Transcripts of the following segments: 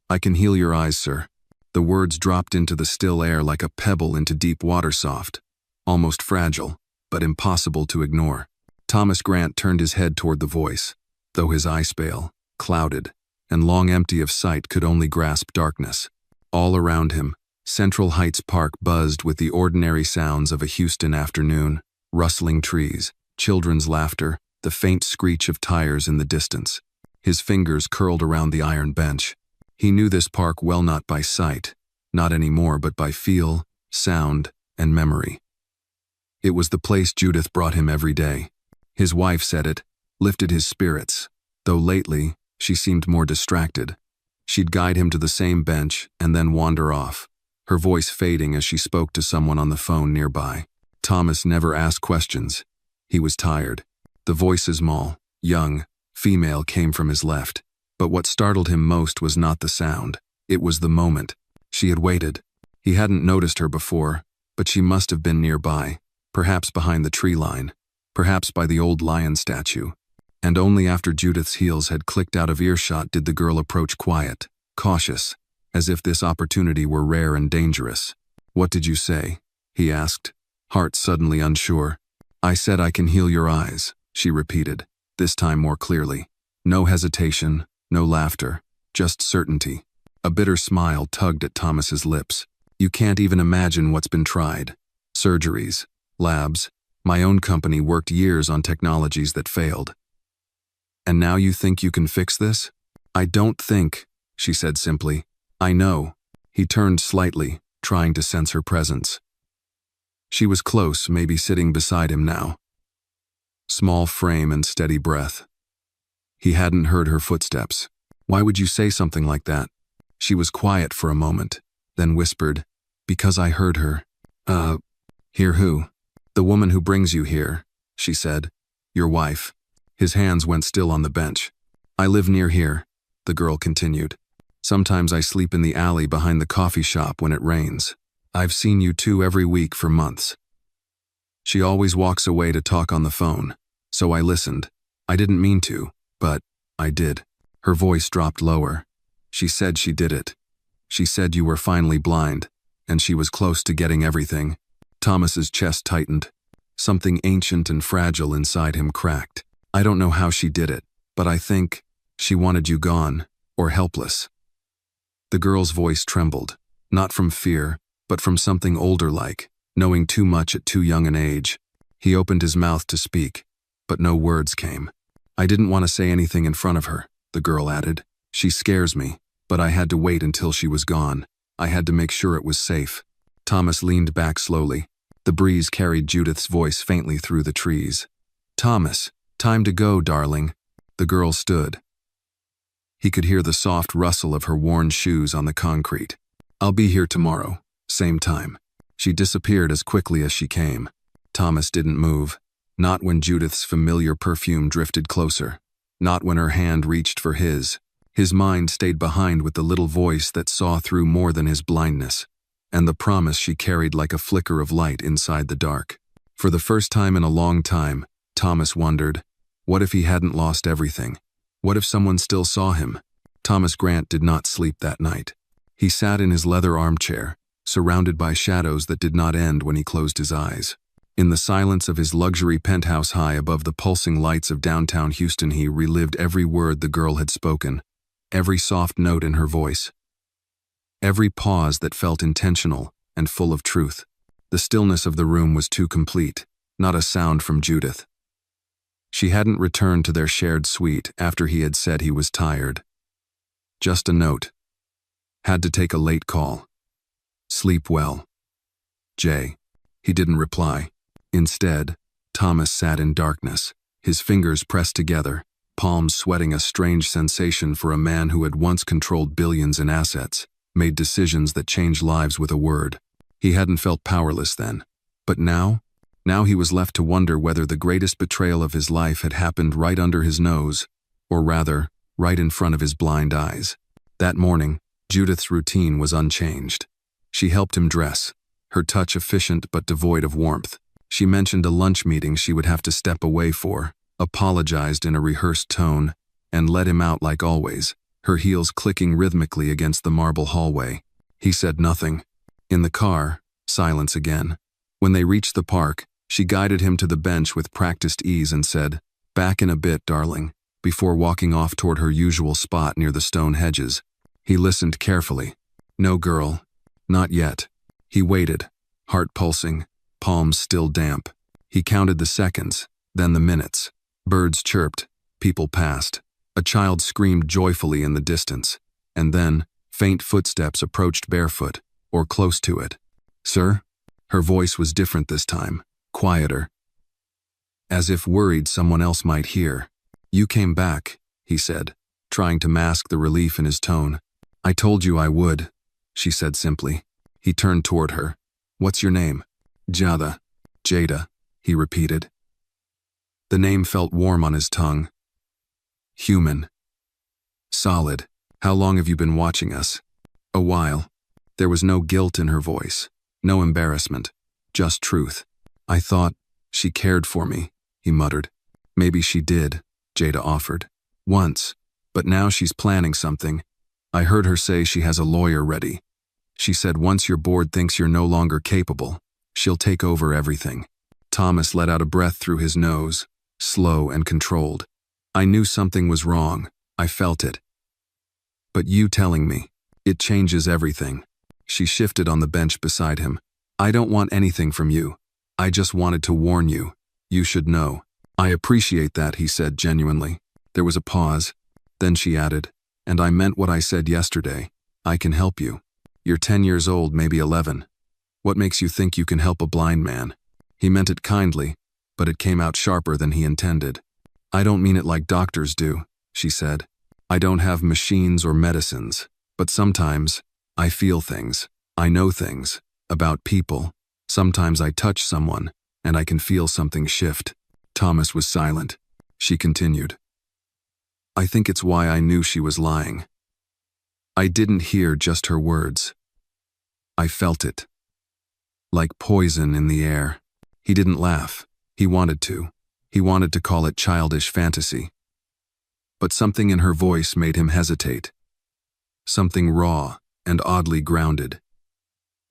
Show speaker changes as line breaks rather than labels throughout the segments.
I can heal your eyes, sir. The words dropped into the still air like a pebble into deep water, soft, almost fragile, but impossible to ignore. Thomas Grant turned his head toward the voice, though his eyes pale, clouded, and long empty of sight could only grasp darkness. All around him, Central Heights Park buzzed with the ordinary sounds of a Houston afternoon, rustling trees, children's laughter, the faint screech of tires in the distance. His fingers curled around the iron bench. He knew this park well, not by sight, not anymore, but by feel, sound, and memory. It was the place Judith brought him every day. His wife said it, lifted his spirits, though lately, she seemed more distracted. She'd guide him to the same bench and then wander off, her voice fading as she spoke to someone on the phone nearby. Thomas never asked questions. He was tired. The voices, small, young, female, came from his left. But what startled him most was not the sound. It was the moment. She had waited. He hadn't noticed her before, but she must have been nearby, perhaps behind the tree line, perhaps by the old lion statue. And only after Judith's heels had clicked out of earshot did the girl approach, quiet, cautious, as if this opportunity were rare and dangerous. "What did you say?" he asked, heart suddenly unsure. "I said I can heal your eyes," she repeated, this time more clearly. No hesitation, no laughter, just certainty. A bitter smile tugged at Thomas's lips. "You can't even imagine what's been tried. Surgeries, labs, my own company worked years on technologies that failed. And now you think you can fix this?" "I don't think," she said simply. "I know." He turned slightly, trying to sense her presence. She was close, maybe sitting beside him now. Small frame and steady breath. He hadn't heard her footsteps. "Why would you say something like that?" She was quiet for a moment, then whispered, "Because I heard her." Hear who?" "The woman who brings you here," she said. "Your wife." His hands went still on the bench. "I live near here," the girl continued. "Sometimes I sleep in the alley behind the coffee shop when it rains. I've seen you two every week for months." She always walks away to talk on the phone, so I listened. I didn't mean to, but I did. Her voice dropped lower. "She said she did it. She said you were finally blind, and she was close to getting everything." Thomas's chest tightened. Something ancient and fragile inside him cracked. "I don't know how she did it, but I think she wanted you gone, or helpless." The girl's voice trembled, not from fear, but from something older, like knowing too much at too young an age. He opened his mouth to speak, but no words came. "I didn't want to say anything in front of her," the girl added. "She scares me, but I had to wait until she was gone. I had to make sure it was safe." Thomas leaned back slowly. The breeze carried Judith's voice faintly through the trees. "Thomas, time to go, darling." The girl stood. He could hear the soft rustle of her worn shoes on the concrete. "I'll be here tomorrow, same time." She disappeared as quickly as she came. Thomas didn't move, not when Judith's familiar perfume drifted closer, not when her hand reached for his. His mind stayed behind with the little voice that saw through more than his blindness, and the promise she carried like a flicker of light inside the dark. For the first time in a long time, Thomas wondered, what if he hadn't lost everything? What if someone still saw him? Thomas Grant did not sleep that night. He sat in his leather armchair, surrounded by shadows that did not end when he closed his eyes. In the silence of his luxury penthouse high above the pulsing lights of downtown Houston, he relived every word the girl had spoken, every soft note in her voice, every pause that felt intentional and full of truth. The stillness of the room was too complete, not a sound from Judith. She hadn't returned to their shared suite after he had said he was tired. Just a note. Had to take a late call. Sleep well. Jay. He didn't reply. Instead, Thomas sat in darkness, his fingers pressed together, palms sweating, a strange sensation for a man who had once controlled billions in assets, made decisions that changed lives with a word. He hadn't felt powerless then. But now he was left to wonder whether the greatest betrayal of his life had happened right under his nose, or rather, right in front of his blind eyes. That morning, Judith's routine was unchanged. She helped him dress, her touch efficient but devoid of warmth. She mentioned a lunch meeting she would have to step away for, apologized in a rehearsed tone, and let him out like always, her heels clicking rhythmically against the marble hallway. He said nothing. In the car, silence again. When they reached the park, she guided him to the bench with practiced ease and said, "Back in a bit, darling," before walking off toward her usual spot near the stone hedges. He listened carefully. No girl. Not yet. He waited, heart pulsing, palms still damp. He counted the seconds, then the minutes. Birds chirped, people passed. A child screamed joyfully in the distance, and then faint footsteps approached barefoot, or close to it. "Sir?" Her voice was different this time, quieter, as if worried someone else might hear. "You came back," he said, trying to mask the relief in his tone. "I told you I would," she said simply. He turned toward her. "What's your name?" "Jada." "Jada," he repeated. The name felt warm on his tongue. Human. Solid. "How long have you been watching us?" "A while." There was no guilt in her voice, no embarrassment, just truth. "I thought she cared for me," he muttered. "Maybe she did," Jada offered. "Once, but now she's planning something. I heard her say she has a lawyer ready. She said once your board thinks you're no longer capable, she'll take over everything." Thomas let out a breath through his nose, slow and controlled. "I knew something was wrong. I felt it. But you telling me, it changes everything." She shifted on the bench beside him. "I don't want anything from you. I just wanted to warn you. You should know." "I appreciate that," he said genuinely. There was a pause. Then she added, "And I meant what I said yesterday. I can help you. You're 10 years old, maybe 11. What makes you think you can help a blind man?" He meant it kindly, but it came out sharper than he intended. "I don't mean it like doctors do," she said. "I don't have machines or medicines, but sometimes I feel things. I know things about people. Sometimes I touch someone, and I can feel something shift." Thomas was silent. She continued. "I think it's why I knew she was lying. I didn't hear just her words. I felt it. Like poison in the air." He didn't laugh. He wanted to. He wanted to call it childish fantasy. But something in her voice made him hesitate. Something raw and oddly grounded.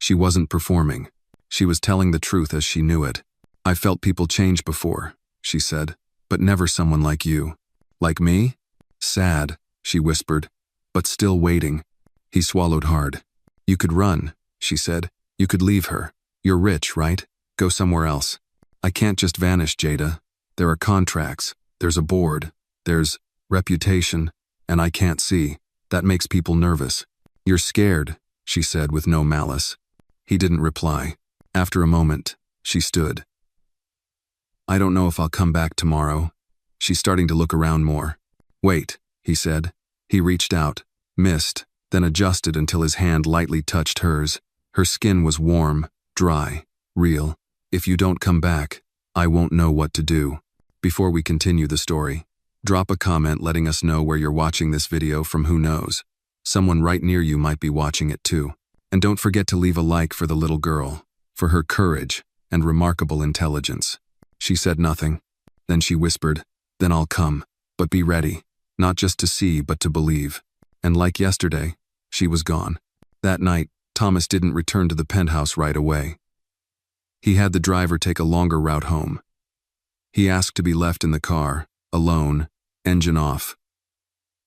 She wasn't performing. She was telling the truth as she knew it. "I felt people change before," she said, "but never someone like you." "Like me?" "Sad," she whispered, "but still waiting." He swallowed hard. "You could run," she said. "You could leave her. You're rich, right? Go somewhere else." "I can't just vanish, Jada. There are contracts, there's a board, there's reputation, and I can't see. That makes people nervous." "You're scared," she said with no malice. He didn't reply. After a moment, she stood. "I don't know if I'll come back tomorrow." She's starting to look around more. "Wait," he said. He reached out, missed, then adjusted until his hand lightly touched hers. Her skin was warm, dry, real. "If you don't come back, I won't know what to do." Before we continue the story, drop a comment letting us know where you're watching this video from. Who knows? Someone right near you might be watching it too. And don't forget to leave a like for the little girl, for her courage and remarkable intelligence. She said nothing. Then she whispered, "Then I'll come. But be ready, not just to see but to believe." And like yesterday, she was gone. That night, Thomas didn't return to the penthouse right away. He had the driver take a longer route home. He asked to be left in the car, alone, engine off.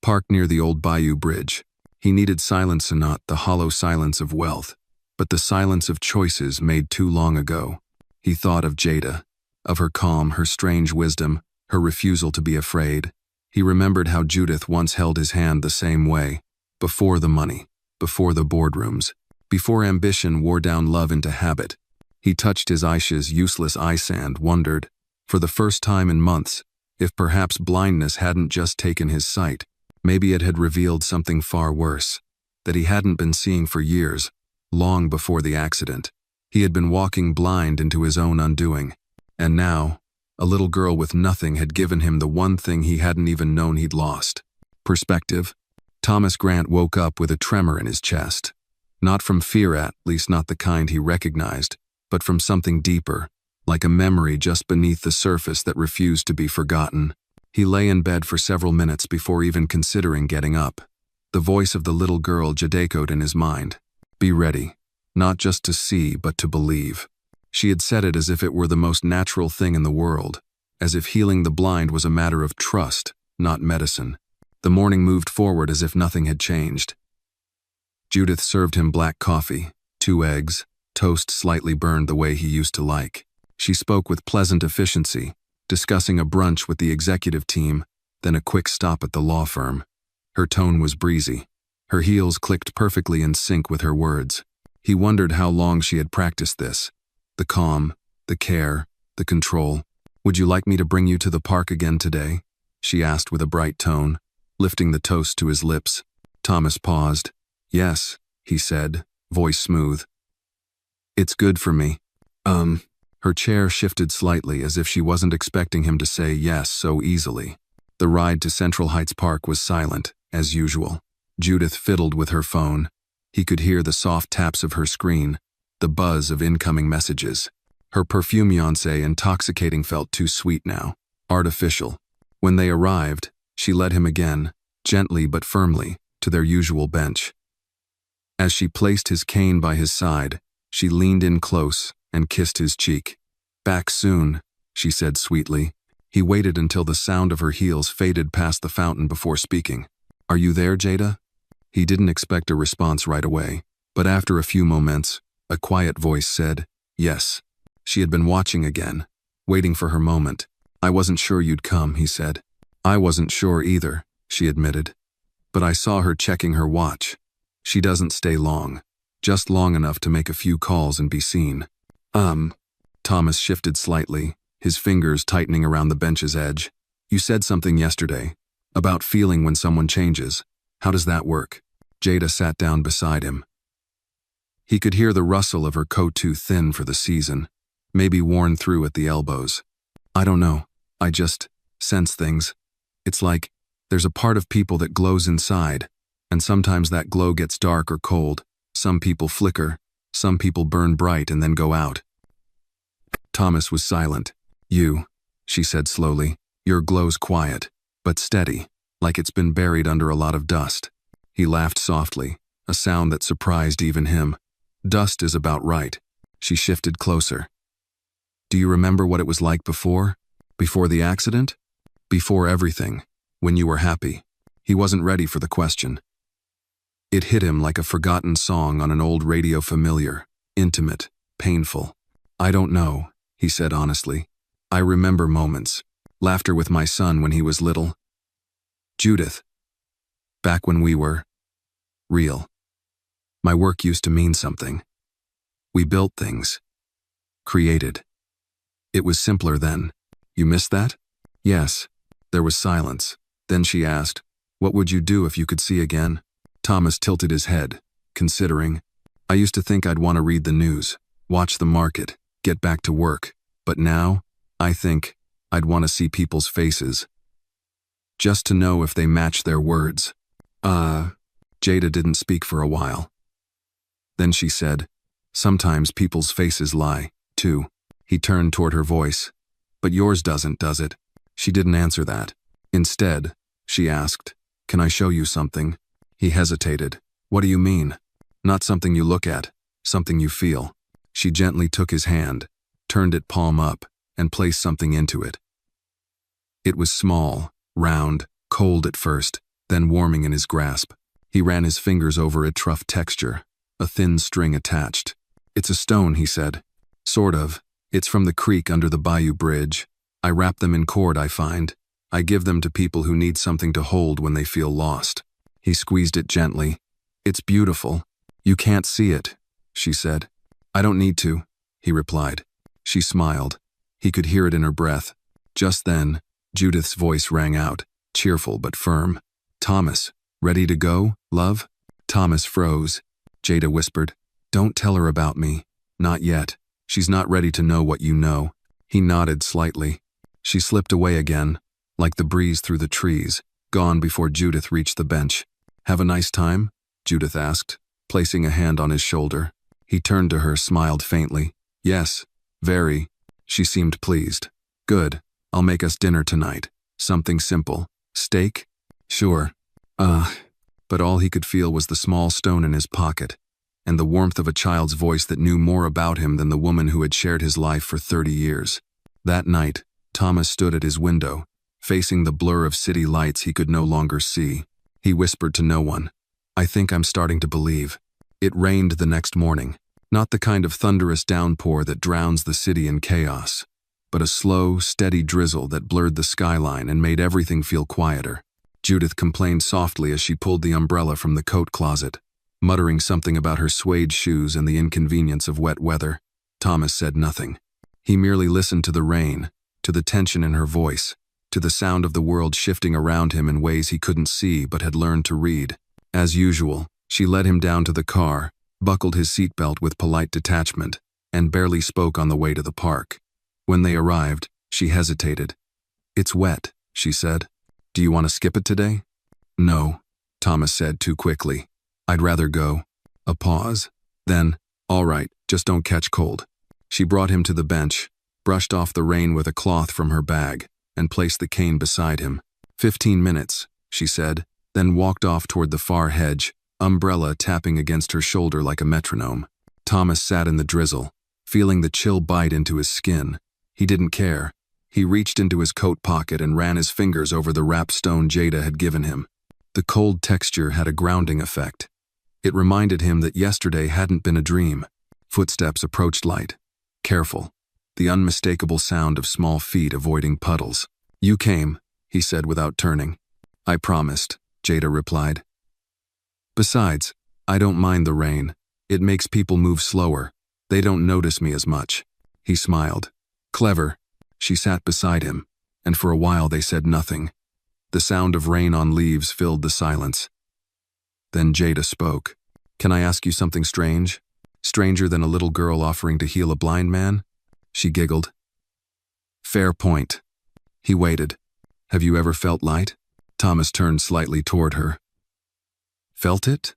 Parked near the old Bayou Bridge. He needed silence and not the hollow silence of wealth, but the silence of choices made too long ago. He thought of Jada, of her calm, her strange wisdom, her refusal to be afraid. He remembered how Judith once held his hand the same way, before the money, before the boardrooms, before ambition wore down love into habit. He touched his Aisha's useless eye sand, wondered, for the first time in months, if perhaps blindness hadn't just taken his sight. Maybe it had revealed something far worse, that he hadn't been seeing for years, long before the accident. He had been walking blind into his own undoing, and now, a little girl with nothing had given him the one thing he hadn't even known he'd lost. Perspective. Thomas Grant woke up with a tremor in his chest. Not from fear, at least not the kind he recognized, but from something deeper, like a memory just beneath the surface that refused to be forgotten. He lay in bed for several minutes before even considering getting up. The voice of the little girl Jadaechoed in his mind. Be ready. Not just to see, but to believe. She had said it as if it were the most natural thing in the world, as if healing the blind was a matter of trust, not medicine. The morning moved forward as if nothing had changed. Judith served him black coffee, 2 eggs, toast slightly burned the way he used to like. She spoke with pleasant efficiency, discussing a brunch with the executive team, then a quick stop at the law firm. Her tone was breezy. Her heels clicked perfectly in sync with her words. He wondered how long she had practiced this. The calm, the care, the control. Would you like me to bring you to the park again today? She asked with a bright tone, lifting the toast to his lips. Thomas paused. Yes, he said, voice smooth. It's good for me. Her chair shifted slightly as if she wasn't expecting him to say yes so easily. The ride to Central Heights Park was silent, as usual. Judith fiddled with her phone. He could hear the soft taps of her screen, the buzz of incoming messages. Her perfume Fiancée intoxicating felt too sweet now, artificial. When they arrived, she led him again, gently but firmly, to their usual bench. As she placed his cane by his side, she leaned in close and kissed his cheek. Back soon, she said sweetly. He waited until the sound of her heels faded past the fountain before speaking. Are you there, Jada? He didn't expect a response right away, but after a few moments, a quiet voice said, yes. She had been watching again, waiting for her moment. I wasn't sure you'd come, he said. I wasn't sure either, she admitted. But I saw her checking her watch. She doesn't stay long, just long enough to make a few calls and be seen. Thomas shifted slightly, his fingers tightening around the bench's edge. You said something yesterday, about feeling when someone changes. How does that work? Jada sat down beside him. He could hear the rustle of her coat too thin for the season, maybe worn through at the elbows. I don't know, I just sense things. It's like there's a part of people that glows inside, and sometimes that glow gets dark or cold. Some people flicker, some people burn bright and then go out. Thomas was silent. She said slowly, your glow's quiet, but steady, like it's been buried under a lot of dust. He laughed softly, a sound that surprised even him. Dust is about right. She shifted closer. Do you remember what it was like before? Before the accident? Before everything, when you were happy? He wasn't ready for the question. It hit him like a forgotten song on an old radio, familiar, intimate, painful. I don't know, he said honestly. I remember moments. Laughter with my son when he was little. Judith. Back when we were real. My work used to mean something. We built things. Created. It was simpler then. You miss that? Yes. There was silence. Then she asked, what would you do if you could see again? Thomas tilted his head, considering. I used to think I'd want to read the news, watch the market, get back to work. But now, I think, I'd want to see people's faces. Just to know if they match their words. Jada didn't speak for a while. Then she said, sometimes people's faces lie, too. He turned toward her voice. But yours doesn't, does it? She didn't answer that. Instead, she asked, can I show you something? He hesitated. What do you mean? Not something you look at, something you feel. She gently took his hand, turned it palm up, and placed something into it. It was small, round, cold at first, then warming in his grasp. He ran his fingers over its rough texture, a thin string attached. It's a stone, he said. Sort of. It's from the creek under the bayou bridge. I wrap them in cord, I find. I give them to people who need something to hold when they feel lost. He squeezed it gently. It's beautiful. You can't see it, she said. I don't need to, he replied. She smiled. He could hear it in her breath. Just then, Judith's voice rang out, cheerful but firm. Thomas, ready to go, love? Thomas froze. Jada whispered, don't tell her about me. Not yet. She's not ready to know what you know. He nodded slightly. She slipped away again, like the breeze through the trees, gone before Judith reached the bench. Have a nice time? Judith asked, placing a hand on his shoulder. He turned to her, smiled faintly. Yes, very. She seemed pleased. Good. I'll make us dinner tonight. Something simple. Steak? Sure. but all he could feel was the small stone in his pocket, and the warmth of a child's voice that knew more about him than the woman who had shared his life for 30 years. That night, Thomas stood at his window, facing the blur of city lights he could no longer see. He whispered to no one, "I think I'm starting to believe." It rained the next morning, not the kind of thunderous downpour that drowns the city in chaos, but a slow, steady drizzle that blurred the skyline and made everything feel quieter. Judith complained softly as she pulled the umbrella from the coat closet, muttering something about her suede shoes and the inconvenience of wet weather. Thomas said nothing. He merely listened to the rain, to the tension in her voice, to the sound of the world shifting around him in ways he couldn't see but had learned to read. As usual, she led him down to the car, buckled his seatbelt with polite detachment, and barely spoke on the way to the park. When they arrived, she hesitated. "It's wet," she said. "Do you want to skip it today?" "No," Thomas said too quickly. "I'd rather go." A pause. Then, "All right, just don't catch cold." She brought him to the bench, brushed off the rain with a cloth from her bag, and placed the cane beside him. 15 minutes, she said, then walked off toward the far hedge, umbrella tapping against her shoulder like a metronome. Thomas sat in the drizzle, feeling the chill bite into his skin. He didn't care. He reached into his coat pocket and ran his fingers over the wrapped stone Jada had given him. The cold texture had a grounding effect. It reminded him that yesterday hadn't been a dream. Footsteps approached light. Careful. The unmistakable sound of small feet avoiding puddles. "You came," he said without turning. "I promised," Jada replied. "Besides, I don't mind the rain. It makes people move slower. They don't notice me as much." He smiled. "Clever." She sat beside him, and for a while they said nothing. The sound of rain on leaves filled the silence. Then Jada spoke. "Can I ask you something strange? Stranger than a little girl offering to heal a blind man?" She giggled. "Fair point." He waited. "Have you ever felt light?" Thomas turned slightly toward her. "Felt it?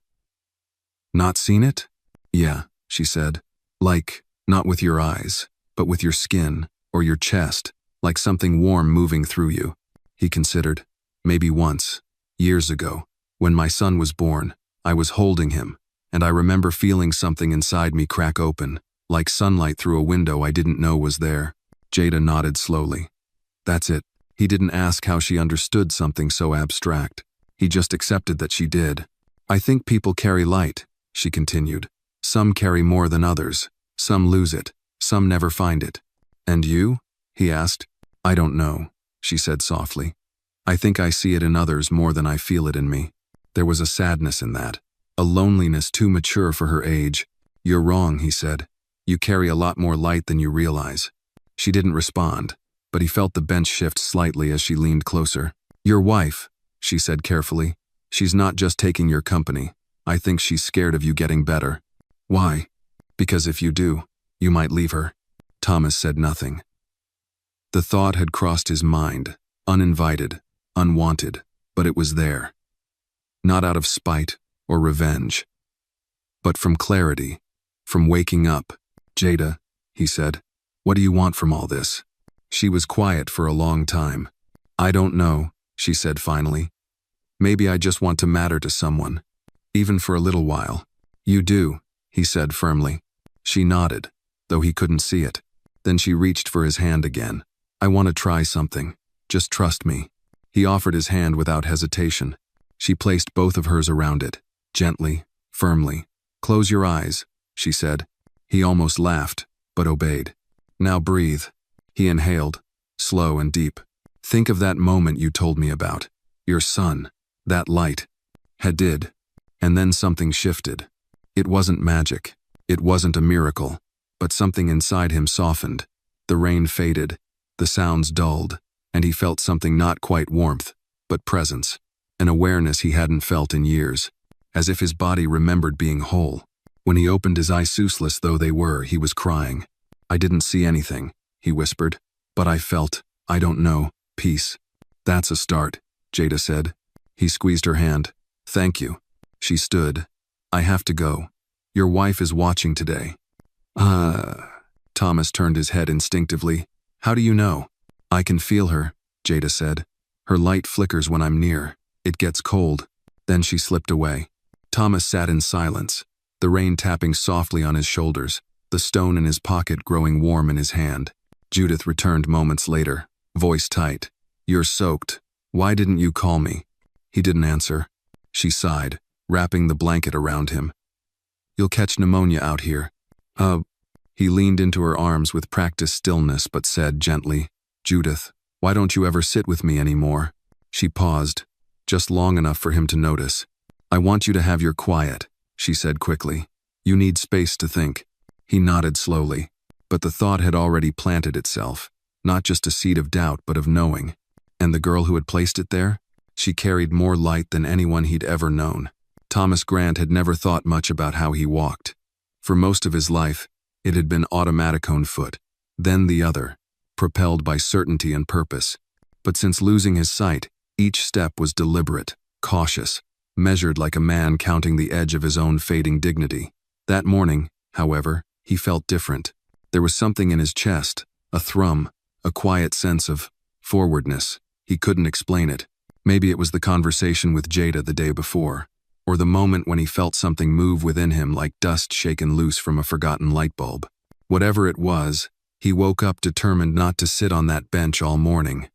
Not seen it?" "Yeah," she said. "Like, not with your eyes, but with your skin, or your chest, like something warm moving through you." He considered. "Maybe once, years ago, when my son was born, I was holding him, and I remember feeling something inside me crack open, like sunlight through a window I didn't know was there." Jada nodded slowly. "That's it." He didn't ask how she understood something so abstract. He just accepted that she did. "I think people carry light," she continued. "Some carry more than others. Some lose it. Some never find it." "And you?" he asked. "I don't know," she said softly. "I think I see it in others more than I feel it in me." There was a sadness in that, a loneliness too mature for her age. "You're wrong," he said. "You carry a lot more light than you realize." She didn't respond, but he felt the bench shift slightly as she leaned closer. "Your wife," she said carefully. "She's not just taking your company. I think she's scared of you getting better." "Why?" "Because if you do, you might leave her." Thomas said nothing. The thought had crossed his mind, uninvited, unwanted, but it was there. Not out of spite or revenge, but from clarity, from waking up. "Jada," he said, "what do you want from all this?" She was quiet for a long time. "I don't know," she said finally. "Maybe I just want to matter to someone, even for a little while." "You do," he said firmly. She nodded, though he couldn't see it. Then she reached for his hand again. "I want to try something. Just trust me." He offered his hand without hesitation. She placed both of hers around it, gently, firmly. "Close your eyes," she said. He almost laughed, but obeyed. "Now breathe." He inhaled, slow and deep. "Think of that moment you told me about. Your son, that light." Did. And then something shifted. It wasn't magic. It wasn't a miracle. But something inside him softened. The rain faded. The sounds dulled. And he felt something not quite warmth, but presence. An awareness he hadn't felt in years. As if his body remembered being whole. When he opened his eyes, useless though they were, he was crying. "I didn't see anything," he whispered. "But I felt, I don't know, peace." "That's a start," Jada said. He squeezed her hand. "Thank you." She stood. "I have to go. Your wife is watching today." Thomas turned his head instinctively. "How do you know?" "I can feel her," Jada said. "Her light flickers when I'm near. It gets cold." Then she slipped away. Thomas sat in silence, the rain tapping softly on his shoulders, the stone in his pocket growing warm in his hand. Judith returned moments later, voice tight. "You're soaked. Why didn't you call me?" He didn't answer. She sighed, wrapping the blanket around him. "You'll catch pneumonia out here." He leaned into her arms with practiced stillness but said gently, "Judith, why don't you ever sit with me anymore?" She paused, just long enough for him to notice. "I want you to have your quiet," she said quickly. "You need space to think." He nodded slowly, but the thought had already planted itself, not just a seed of doubt but of knowing. And the girl who had placed it there? She carried more light than anyone he'd ever known. Thomas Grant had never thought much about how he walked. For most of his life, it had been automatic on foot, then the other, propelled by certainty and purpose. But since losing his sight, each step was deliberate, cautious, measured like a man counting the edge of his own fading dignity. That morning, however, he felt different. There was something in his chest, a thrum, a quiet sense of forwardness. He couldn't explain it. Maybe it was the conversation with Jada the day before, or the moment when he felt something move within him like dust shaken loose from a forgotten light bulb. Whatever it was, he woke up determined not to sit on that bench all morning.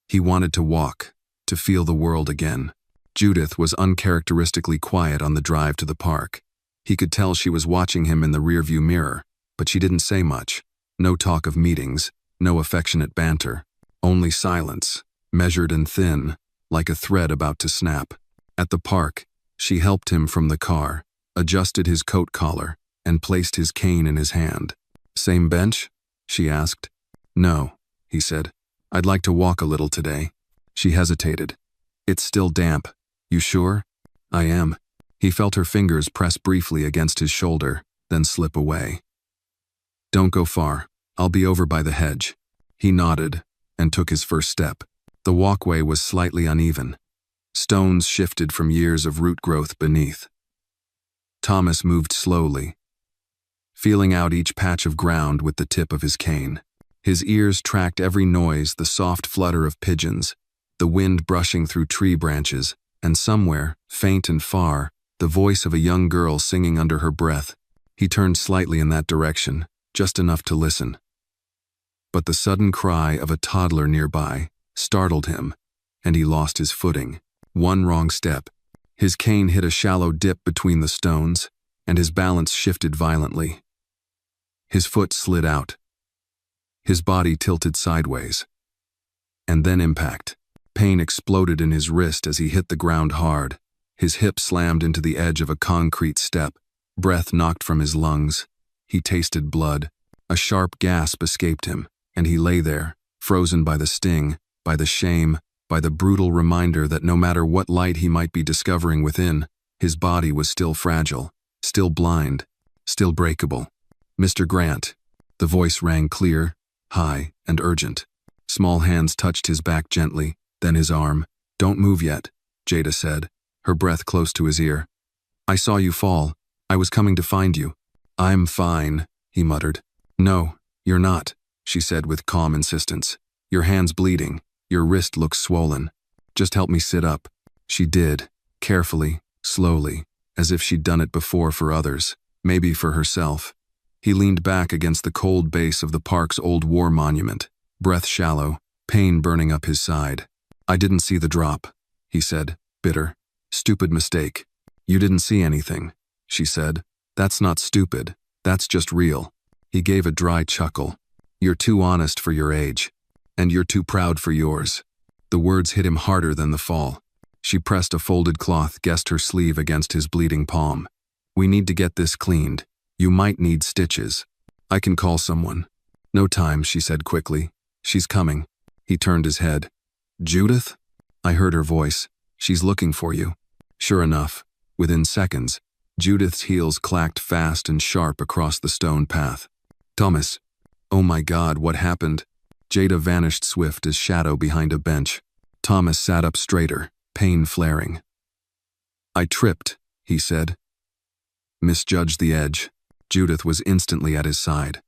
He wanted to walk, to feel the world again. Judith was uncharacteristically quiet on the drive to the park. He could tell she was watching him in the rearview mirror, but she didn't say much. No talk of meetings, no affectionate banter, only silence, measured and thin, like a thread about to snap. At the park, she helped him from the car, adjusted his coat collar, and placed his cane in his hand. "Same bench?" she asked. "No," he said. "I'd like to walk a little today." She hesitated. "It's still damp. You sure?" "I am." He felt her fingers press briefly against his shoulder, then slip away. "Don't go far. I'll be over by the hedge." He nodded and took his first step. The walkway was slightly uneven. Stones shifted from years of root growth beneath. Thomas moved slowly, feeling out each patch of ground with the tip of his cane. His ears tracked every noise, the soft flutter of pigeons, the wind brushing through tree branches, and somewhere, faint and far, the voice of a young girl singing under her breath. He turned slightly in that direction, just enough to listen. But the sudden cry of a toddler nearby startled him, and he lost his footing. One wrong step. His cane hit a shallow dip between the stones, and his balance shifted violently. His foot slid out. His body tilted sideways. And then impact. Pain exploded in his wrist as he hit the ground hard. His hip slammed into the edge of a concrete step. Breath knocked from his lungs. He tasted blood. A sharp gasp escaped him, and he lay there, frozen by the sting, by the shame, by the brutal reminder that no matter what light he might be discovering within, his body was still fragile, still blind, still breakable. "Mr. Grant." The voice rang clear, high, and urgent. Small hands touched his back gently, then his arm. "Don't move yet," Jada said, her breath close to his ear. "I saw you fall. I was coming to find you." "I'm fine," he muttered. "No, you're not," she said with calm insistence. "Your hand's bleeding. Your wrist looks swollen. Just help me sit up." She did, carefully, slowly, as if she'd done it before for others, maybe for herself. He leaned back against the cold base of the park's old war monument, breath shallow, pain burning up his side. "I didn't see the drop," he said, bitter. "Stupid mistake." "You didn't see anything," she said. "That's not stupid. That's just real." He gave a dry chuckle. "You're too honest for your age. And you're too proud for yours." The words hit him harder than the fall. She pressed a folded cloth against her sleeve against his bleeding palm. "We need to get this cleaned. You might need stitches. I can call someone." "No time," she said quickly. "She's coming." He turned his head. "Judith?" I heard her voice. "She's looking for you." Sure enough, within seconds, Judith's heels clacked fast and sharp across the stone path. "Thomas." "Oh my God, what happened?" Jada vanished swift as shadow behind a bench. Thomas sat up straighter, pain flaring. "I tripped," he said. "Misjudged the edge." Judith was instantly at his side.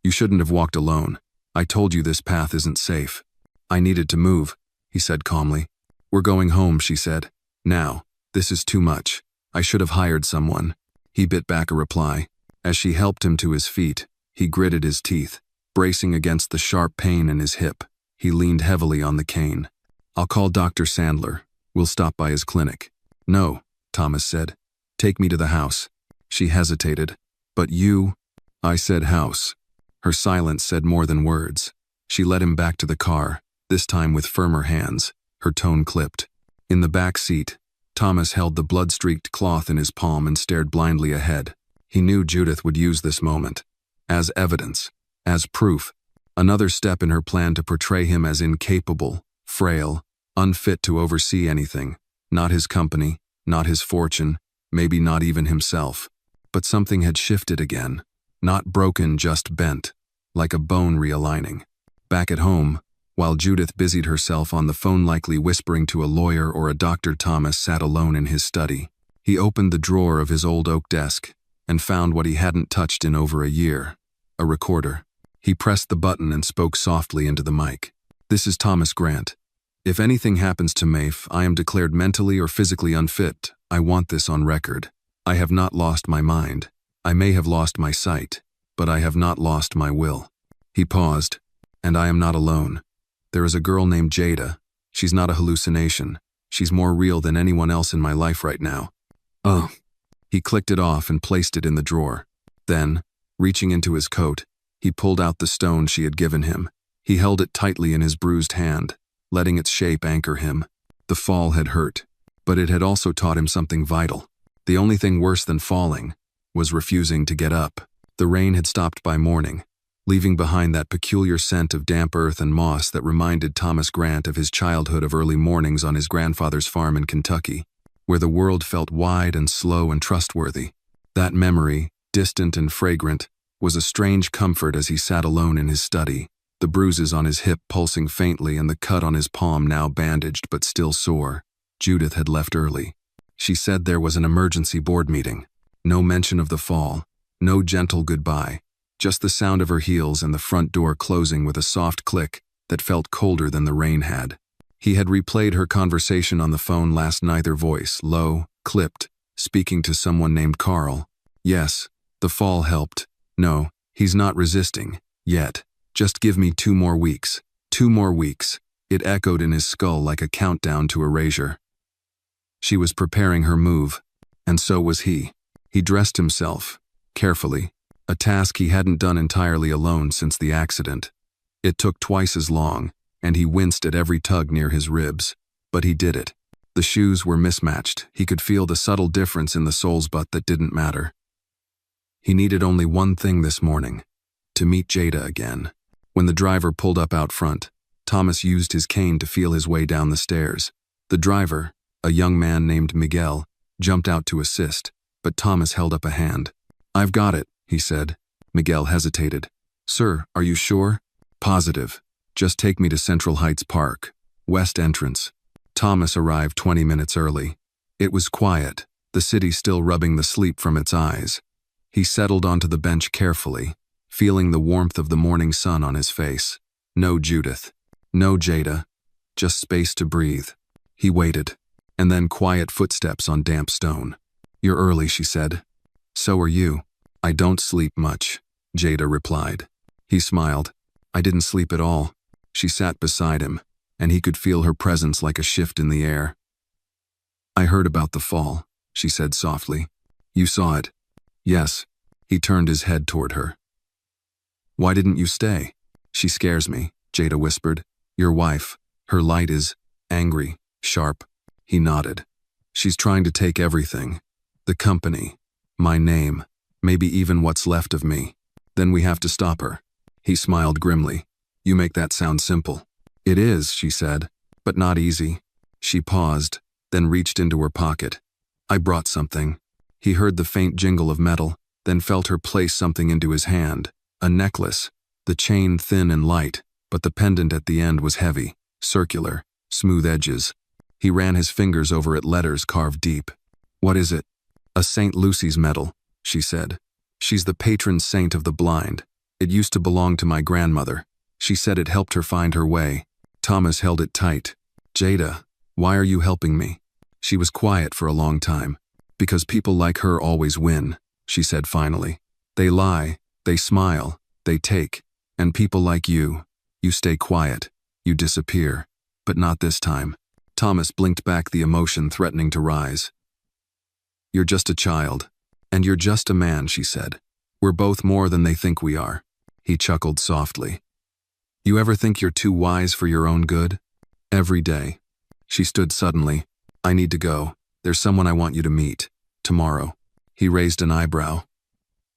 "You shouldn't have walked alone. I told you this path isn't safe." "I needed to move," he said calmly. "We're going home," she said. "Now." This is too much. I should have hired someone. He bit back a reply. As she helped him to his feet, he gritted his teeth, bracing against the sharp pain in his hip. He leaned heavily on the cane. I'll call Dr. Sandler. We'll stop by his clinic. No, Thomas said. Take me to the house. She hesitated. But you? I said house. Her silence said more than words. She led him back to the car, this time with firmer hands, her tone clipped. In the back seat, Thomas held the blood-streaked cloth in his palm and stared blindly ahead. He knew Judith would use this moment. As evidence. As proof. Another step in her plan to portray him as incapable, frail, unfit to oversee anything. Not his company, not his fortune, maybe not even himself. But something had shifted again. Not broken, just bent. Like a bone realigning. Back at home, while Judith busied herself on the phone, likely whispering to a lawyer or a doctor, Thomas sat alone in his study. He opened the drawer of his old oak desk and found what he hadn't touched in over a year. A recorder. He pressed the button and spoke softly into the mic. This is Thomas Grant. If anything happens to Maeve, I am declared mentally or physically unfit. I want this on record. I have not lost my mind. I may have lost my sight, but I have not lost my will. He paused. And I am not alone. There is a girl named Jada. She's not a hallucination. She's more real than anyone else in my life right now. Oh. He clicked it off and placed it in the drawer. Then, reaching into his coat, he pulled out the stone she had given him. He held it tightly in his bruised hand, letting its shape anchor him. The fall had hurt, but it had also taught him something vital. The only thing worse than falling was refusing to get up. The rain had stopped by morning, leaving behind that peculiar scent of damp earth and moss that reminded Thomas Grant of his childhood of early mornings on his grandfather's farm in Kentucky, where the world felt wide and slow and trustworthy. That memory, distant and fragrant, was a strange comfort as he sat alone in his study, the bruises on his hip pulsing faintly and the cut on his palm now bandaged but still sore. Judith had left early. She said there was an emergency board meeting. No mention of the fall, no gentle goodbye. Just the sound of her heels and the front door closing with a soft click that felt colder than the rain had. He had replayed her conversation on the phone last night, her voice, low, clipped, speaking to someone named Carl. Yes, the fall helped. No, he's not resisting. Yet. Just give me 2 more weeks. 2 more weeks. It echoed in his skull like a countdown to erasure. She was preparing her move, and so was he. He dressed himself, carefully. A task he hadn't done entirely alone since the accident. It took twice as long, and he winced at every tug near his ribs. But he did it. The shoes were mismatched. He could feel the subtle difference in the soles, but that didn't matter. He needed only one thing this morning: to meet Jada again. When the driver pulled up out front, Thomas used his cane to feel his way down the stairs. The driver, a young man named Miguel, jumped out to assist, but Thomas held up a hand. I've got it, he said. Miguel hesitated. Sir, are you sure? Positive. Just take me to Central Heights Park, west entrance. Thomas arrived 20 minutes early. It was quiet, the city still rubbing the sleep from its eyes. He settled onto the bench carefully, feeling the warmth of the morning sun on his face. No Judith. No Jada. Just space to breathe. He waited, and then quiet footsteps on damp stone. You're early, she said. So are you. I don't sleep much, Jada replied. He smiled. I didn't sleep at all. She sat beside him, and he could feel her presence like a shift in the air. I heard about the fall, she said softly. You saw it? Yes. He turned his head toward her. Why didn't you stay? She scares me, Jada whispered. Your wife. Her light is angry, sharp. He nodded. She's trying to take everything. The company. My name. Maybe even what's left of me. Then we have to stop her. He smiled grimly. You make that sound simple. It is, she said, but not easy. She paused, then reached into her pocket. I brought something. He heard the faint jingle of metal, then felt her place something into his hand. A necklace. The chain thin and light, but the pendant at the end was heavy, circular, smooth edges. He ran his fingers over it, letters carved deep. What is it? A St. Lucy's medal, she said. She's the patron saint of the blind. It used to belong to my grandmother. She said it helped her find her way. Thomas held it tight. Jada, why are you helping me? She was quiet for a long time. Because people like her always win, she said finally. They lie, they smile, they take. And people like you stay quiet, you disappear. But not this time. Thomas blinked back the emotion threatening to rise. You're just a child. And you're just a man, she said. We're both more than they think we are. He chuckled softly. You ever think you're too wise for your own good? Every day. She stood suddenly. I need to go. There's someone I want you to meet. Tomorrow. He raised an eyebrow.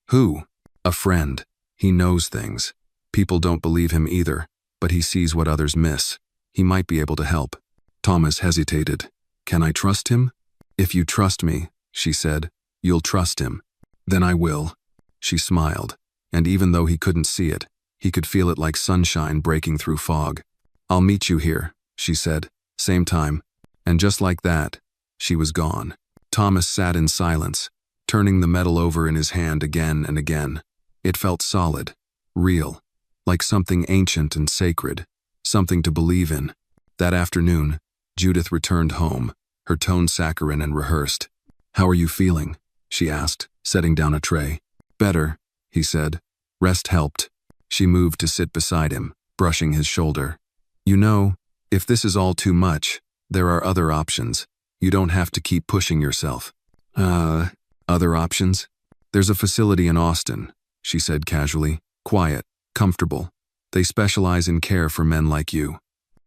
Who? A friend. He knows things. People don't believe him either, but he sees what others miss. He might be able to help. Thomas hesitated. Can I trust him? If you trust me, she said, you'll trust him. Then I will. She smiled, and even though he couldn't see it, he could feel it like sunshine breaking through fog. I'll meet you here, she said, same time. And just like that, she was gone. Thomas sat in silence, turning the metal over in his hand again and again. It felt solid, real, like something ancient and sacred, something to believe in. That afternoon, Judith returned home, her tone saccharine and rehearsed. How are you feeling? She asked, setting down a tray. Better, he said. Rest helped. She moved to sit beside him, brushing his shoulder. You know, if this is all too much, there are other options. You don't have to keep pushing yourself. Other options? There's a facility in Austin, she said casually. Quiet, comfortable. They specialize in care for men like you.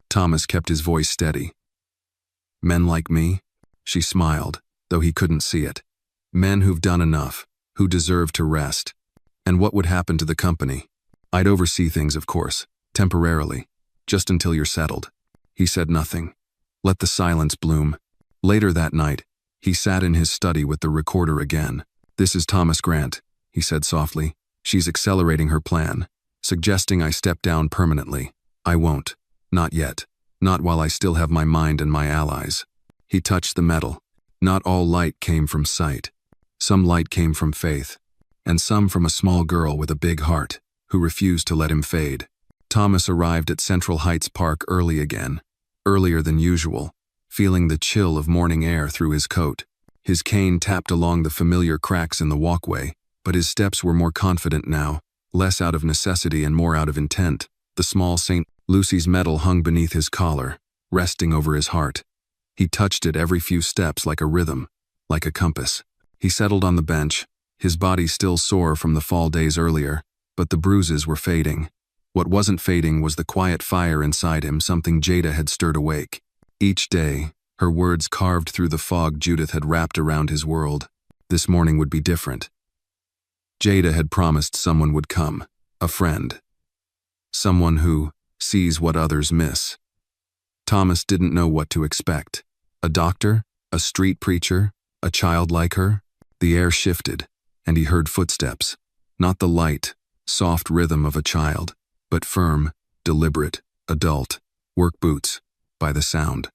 Thomas kept his voice steady. Men like me? She smiled, though he couldn't see it. Men who've done enough, who deserve to rest. And what would happen to the company? I'd oversee things, of course, temporarily, just until you're settled. He said nothing. Let the silence bloom. Later that night, he sat in his study with the recorder again. This is Thomas Grant, he said softly. She's accelerating her plan, suggesting I step down permanently. I won't. Not yet. Not while I still have my mind and my allies. He touched the metal. Not all light came from sight. Some light came from faith, and some from a small girl with a big heart, who refused to let him fade. Thomas arrived at Central Heights Park early again, earlier than usual, feeling the chill of morning air through his coat. His cane tapped along the familiar cracks in the walkway, but his steps were more confident now, less out of necessity and more out of intent. The small St. Lucy's medal hung beneath his collar, resting over his heart. He touched it every few steps like a rhythm, like a compass. He settled on the bench, his body still sore from the fall days earlier, but the bruises were fading. What wasn't fading was the quiet fire inside him, something Jada had stirred awake. Each day, her words carved through the fog Judith had wrapped around his world. This morning would be different. Jada had promised someone would come, a friend. Someone who sees what others miss. Thomas didn't know what to expect. A doctor? A street preacher? A child like her? The air shifted, and he heard footsteps. Not the light, soft rhythm of a child, but firm, deliberate, adult, work boots, by the sound.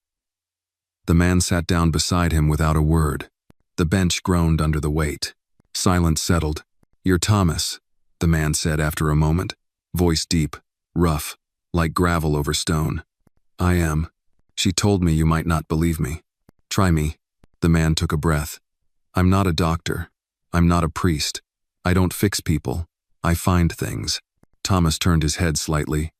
The man sat down beside him without a word. The bench groaned under the weight. Silence settled. You're Thomas, the man said after a moment, voice deep, rough, like gravel over stone. I am. She told me you might not believe me. Try me. The man took a breath. I'm not a doctor. I'm not a priest. I don't fix people. I find things. Thomas turned his head slightly.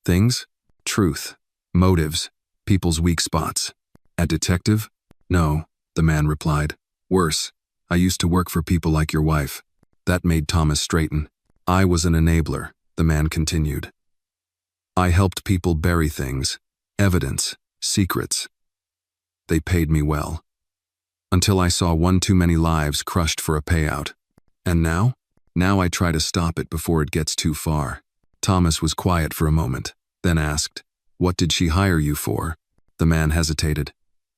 Things? Truth. Motives. People's weak spots. A detective? No, the man replied. Worse. I used to work for people like your wife. That made Thomas straighten. I was an enabler, the man continued. I helped people bury things, evidence, secrets. They paid me well. Until I saw one too many lives crushed for a payout. And now? Now I try to stop it before it gets too far. Thomas was quiet for a moment, then asked, What did she hire you for? The man hesitated.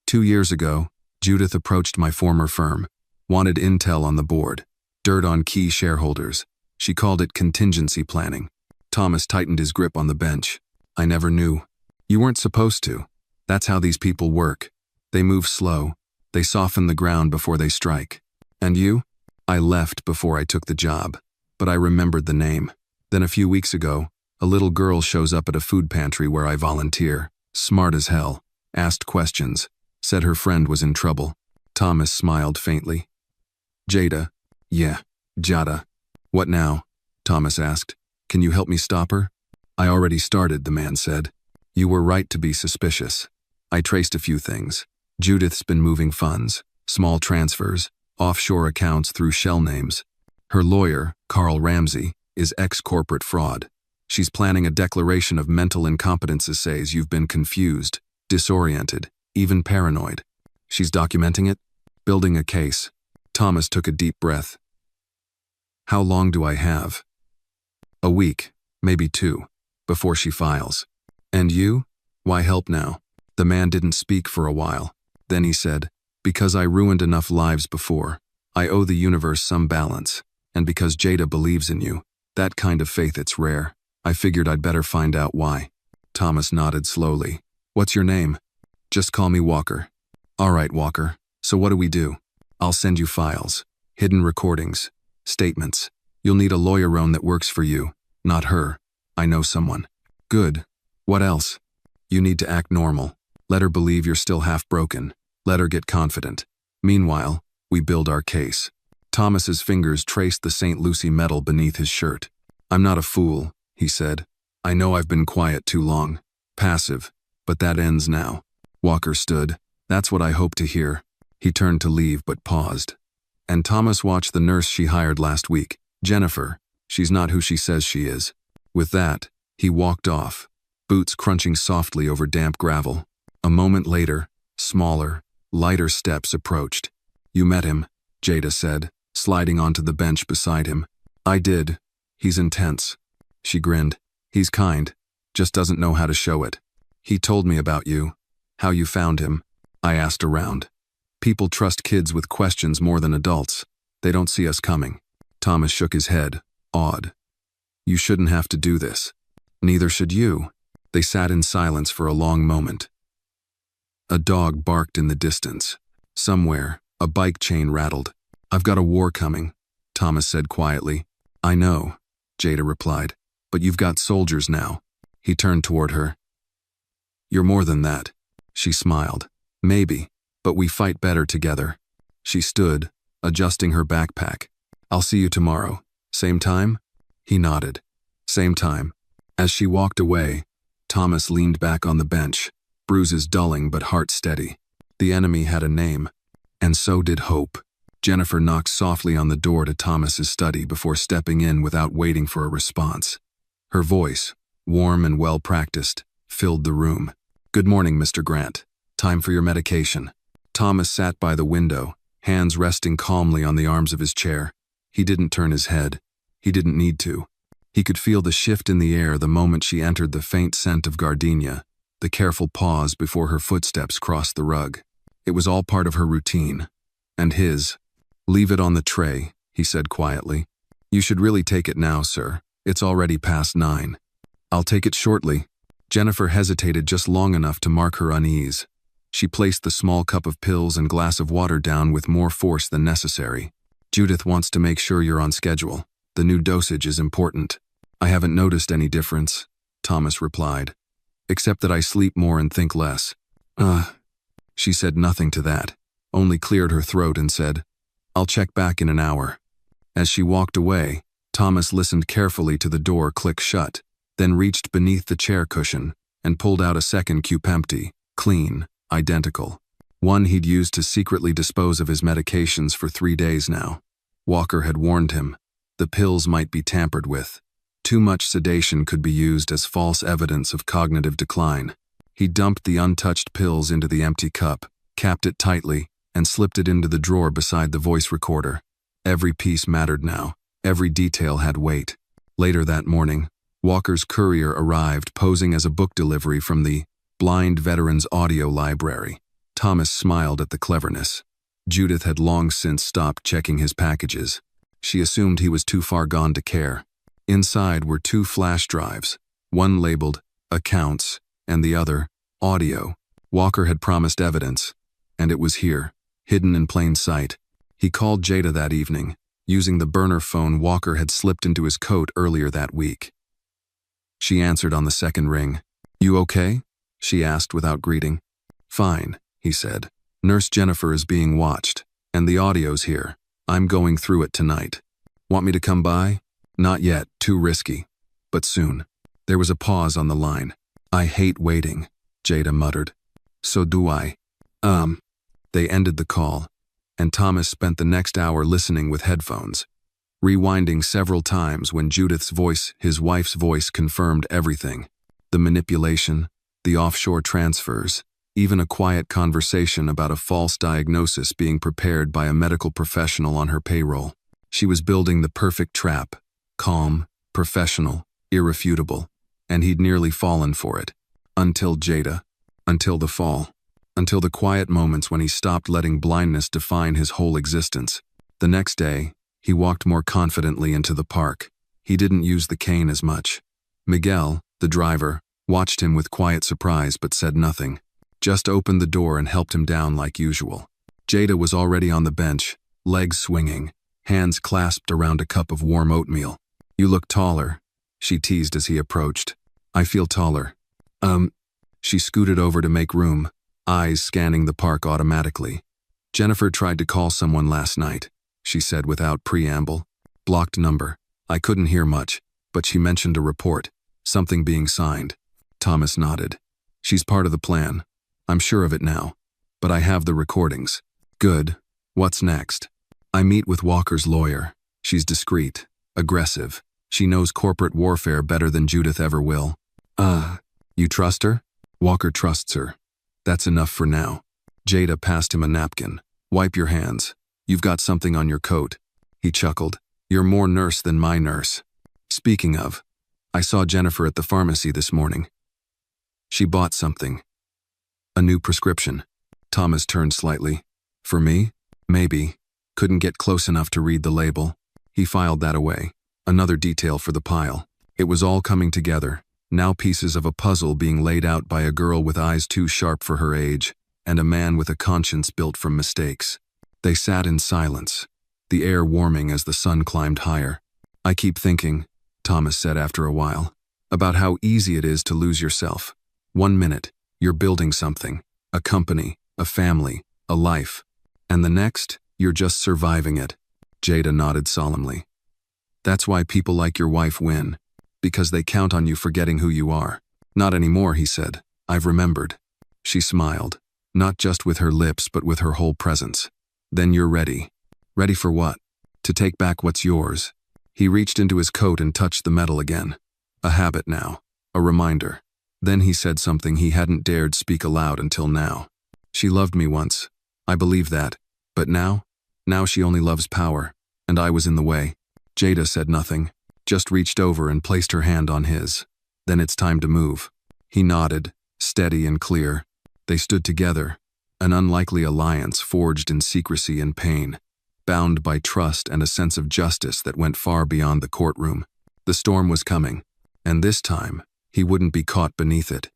2 years ago, Judith approached my former firm, wanted intel on the board, dirt on key shareholders. She called it contingency planning. Thomas tightened his grip on the bench. I never knew. You weren't supposed to. That's how these people work. They move slow. They soften the ground before they strike. And you? I left before I took the job, but I remembered the name. Then a few weeks ago, a little girl shows up at a food pantry where I volunteer, smart as hell, asked questions. Said her friend was in trouble. Thomas smiled faintly. Jada. Yeah, Jada. What now? Thomas asked. Can you help me stop her? I already started, the man said. You were right to be suspicious. I traced a few things. Judith's been moving funds, small transfers, offshore accounts through shell names. Her lawyer, Carl Ramsey, is ex-corporate fraud. She's planning a declaration of mental incompetence that says you've been confused, disoriented, even paranoid. She's documenting it, building a case. Thomas took a deep breath. How long do I have? A week, maybe 2, before she files. And you? Why help now? The man didn't speak for a while. Then he said, because I ruined enough lives before. I owe the universe some balance. And because Jada believes in you, that kind of faith, it's rare. I figured I'd better find out why. Thomas nodded slowly. What's your name? Just call me Walker. All right, Walker. So what do we do? I'll send you files, hidden recordings, statements. You'll need a lawyer that works for you, not her. I know someone. Good. What else? You need to act normal. Let her believe you're still half broken. Let her get confident. Meanwhile, we build our case. Thomas's fingers traced the St. Lucie medal beneath his shirt. I'm not a fool, he said. I know I've been quiet too long. Passive. But that ends now. Walker stood. That's what I hoped to hear. He turned to leave but paused. And Thomas watched the nurse she hired last week, Jennifer. She's not who she says she is. With that, he walked off, boots crunching softly over damp gravel. A moment later, smaller, lighter steps approached. You met him, Jada said, sliding onto the bench beside him. I did. He's intense. She grinned. He's kind, just doesn't know how to show it. He told me about you, how you found him. I asked around. People trust kids with questions more than adults. They don't see us coming. Thomas shook his head, awed. You shouldn't have to do this. Neither should you. They sat in silence for a long moment. A dog barked in the distance. Somewhere, a bike chain rattled. I've got a war coming, Thomas said quietly. I know, Jada replied. But you've got soldiers now. He turned toward her. You're more than that. She smiled. Maybe, but we fight better together. She stood, adjusting her backpack. I'll see you tomorrow. Same time? He nodded. Same time. As she walked away, Thomas leaned back on the bench, bruises dulling but heart steady. The enemy had a name, and so did hope. Jennifer knocked softly on the door to Thomas's study before stepping in without waiting for a response. Her voice, warm and well-practiced, filled the room. Good morning, Mr. Grant. Time for your medication. Thomas sat by the window, hands resting calmly on the arms of his chair. He didn't turn his head. He didn't need to. He could feel the shift in the air the moment she entered, the faint scent of gardenia, the careful pause before her footsteps crossed the rug. It was all part of her routine. And his. Leave it on the tray, he said quietly. You should really take it now, sir. It's already past 9. I'll take it shortly. Jennifer hesitated just long enough to mark her unease. She placed the small cup of pills and glass of water down with more force than necessary. Judith wants to make sure you're on schedule. The new dosage is important. I haven't noticed any difference, Thomas replied. Except that I sleep more and think less. She said nothing to that, only cleared her throat and said, I'll check back in an hour. As she walked away, Thomas listened carefully to the door click shut, then reached beneath the chair cushion and pulled out a second cup, empty, clean, identical. One he'd used to secretly dispose of his medications for 3 days now. Walker had warned him. The pills might be tampered with. Too much sedation could be used as false evidence of cognitive decline. He dumped the untouched pills into the empty cup, capped it tightly, and slipped it into the drawer beside the voice recorder. Every piece mattered now. Every detail had weight. Later that morning, Walker's courier arrived posing as a book delivery from the Blind Veterans Audio Library. Thomas smiled at the cleverness. Judith had long since stopped checking his packages. She assumed he was too far gone to care. Inside were 2 flash drives, one labeled Accounts and the other Audio. Walker had promised evidence, and it was here, hidden in plain sight. He called Jada that evening, using the burner phone Walker had slipped into his coat earlier that week. She answered on the second ring. You okay? She asked without greeting. Fine, he said. Nurse Jennifer is being watched, and the audio's here. I'm going through it tonight. Want me to come by? Not yet, too risky. But soon. There was a pause on the line. I hate waiting, Jada muttered. So do I. They ended the call, and Thomas spent the next hour listening with headphones, rewinding several times when Judith's voice, his wife's voice, confirmed everything. The manipulation, the offshore transfers, even a quiet conversation about a false diagnosis being prepared by a medical professional on her payroll. She was building the perfect trap, calm, professional, irrefutable, and he'd nearly fallen for it. Until Jada. Until the fall. Until the quiet moments when he stopped letting blindness define his whole existence. The next day, he walked more confidently into the park. He didn't use the cane as much. Miguel, the driver, watched him with quiet surprise but said nothing. Just opened the door and helped him down like usual. Jada was already on the bench, legs swinging, hands clasped around a cup of warm oatmeal. You look taller, she teased as he approached. I feel taller. She scooted over to make room, eyes scanning the park automatically. Jennifer tried to call someone last night, she said without preamble. Blocked number. I couldn't hear much, but she mentioned a report, something being signed. Thomas nodded. She's part of the plan. I'm sure of it now. But I have the recordings. Good. What's next? I meet with Walker's lawyer. She's discreet, aggressive. She knows corporate warfare better than Judith ever will. You trust her? Walker trusts her. That's enough for now. Jada passed him a napkin. Wipe your hands. You've got something on your coat. He chuckled. You're more nurse than my nurse. Speaking of, I saw Jennifer at the pharmacy this morning. She bought something. A new prescription. Thomas turned slightly. For me? Maybe. Couldn't get close enough to read the label. He filed that away. Another detail for the pile. It was all coming together. Now pieces of a puzzle being laid out by a girl with eyes too sharp for her age, and a man with a conscience built from mistakes. They sat in silence, the air warming as the sun climbed higher. I keep thinking, Thomas said after a while, about how easy it is to lose yourself. 1 minute, you're building something, a company, a family, a life. And the next, you're just surviving it. Jada nodded solemnly. That's why people like your wife win. Because they count on you forgetting who you are. Not anymore, he said. I've remembered. She smiled, not just with her lips but with her whole presence. Then you're ready. Ready for what? To take back what's yours. He reached into his coat and touched the metal again. A habit now. A reminder. Then he said something he hadn't dared speak aloud until now. She loved me once. I believe that. But now? Now she only loves power. And I was in the way. Jada said nothing. Just reached over and placed her hand on his. Then it's time to move. He nodded, steady and clear. They stood together, an unlikely alliance forged in secrecy and pain, bound by trust and a sense of justice that went far beyond the courtroom. The storm was coming, and this time, he wouldn't be caught beneath it.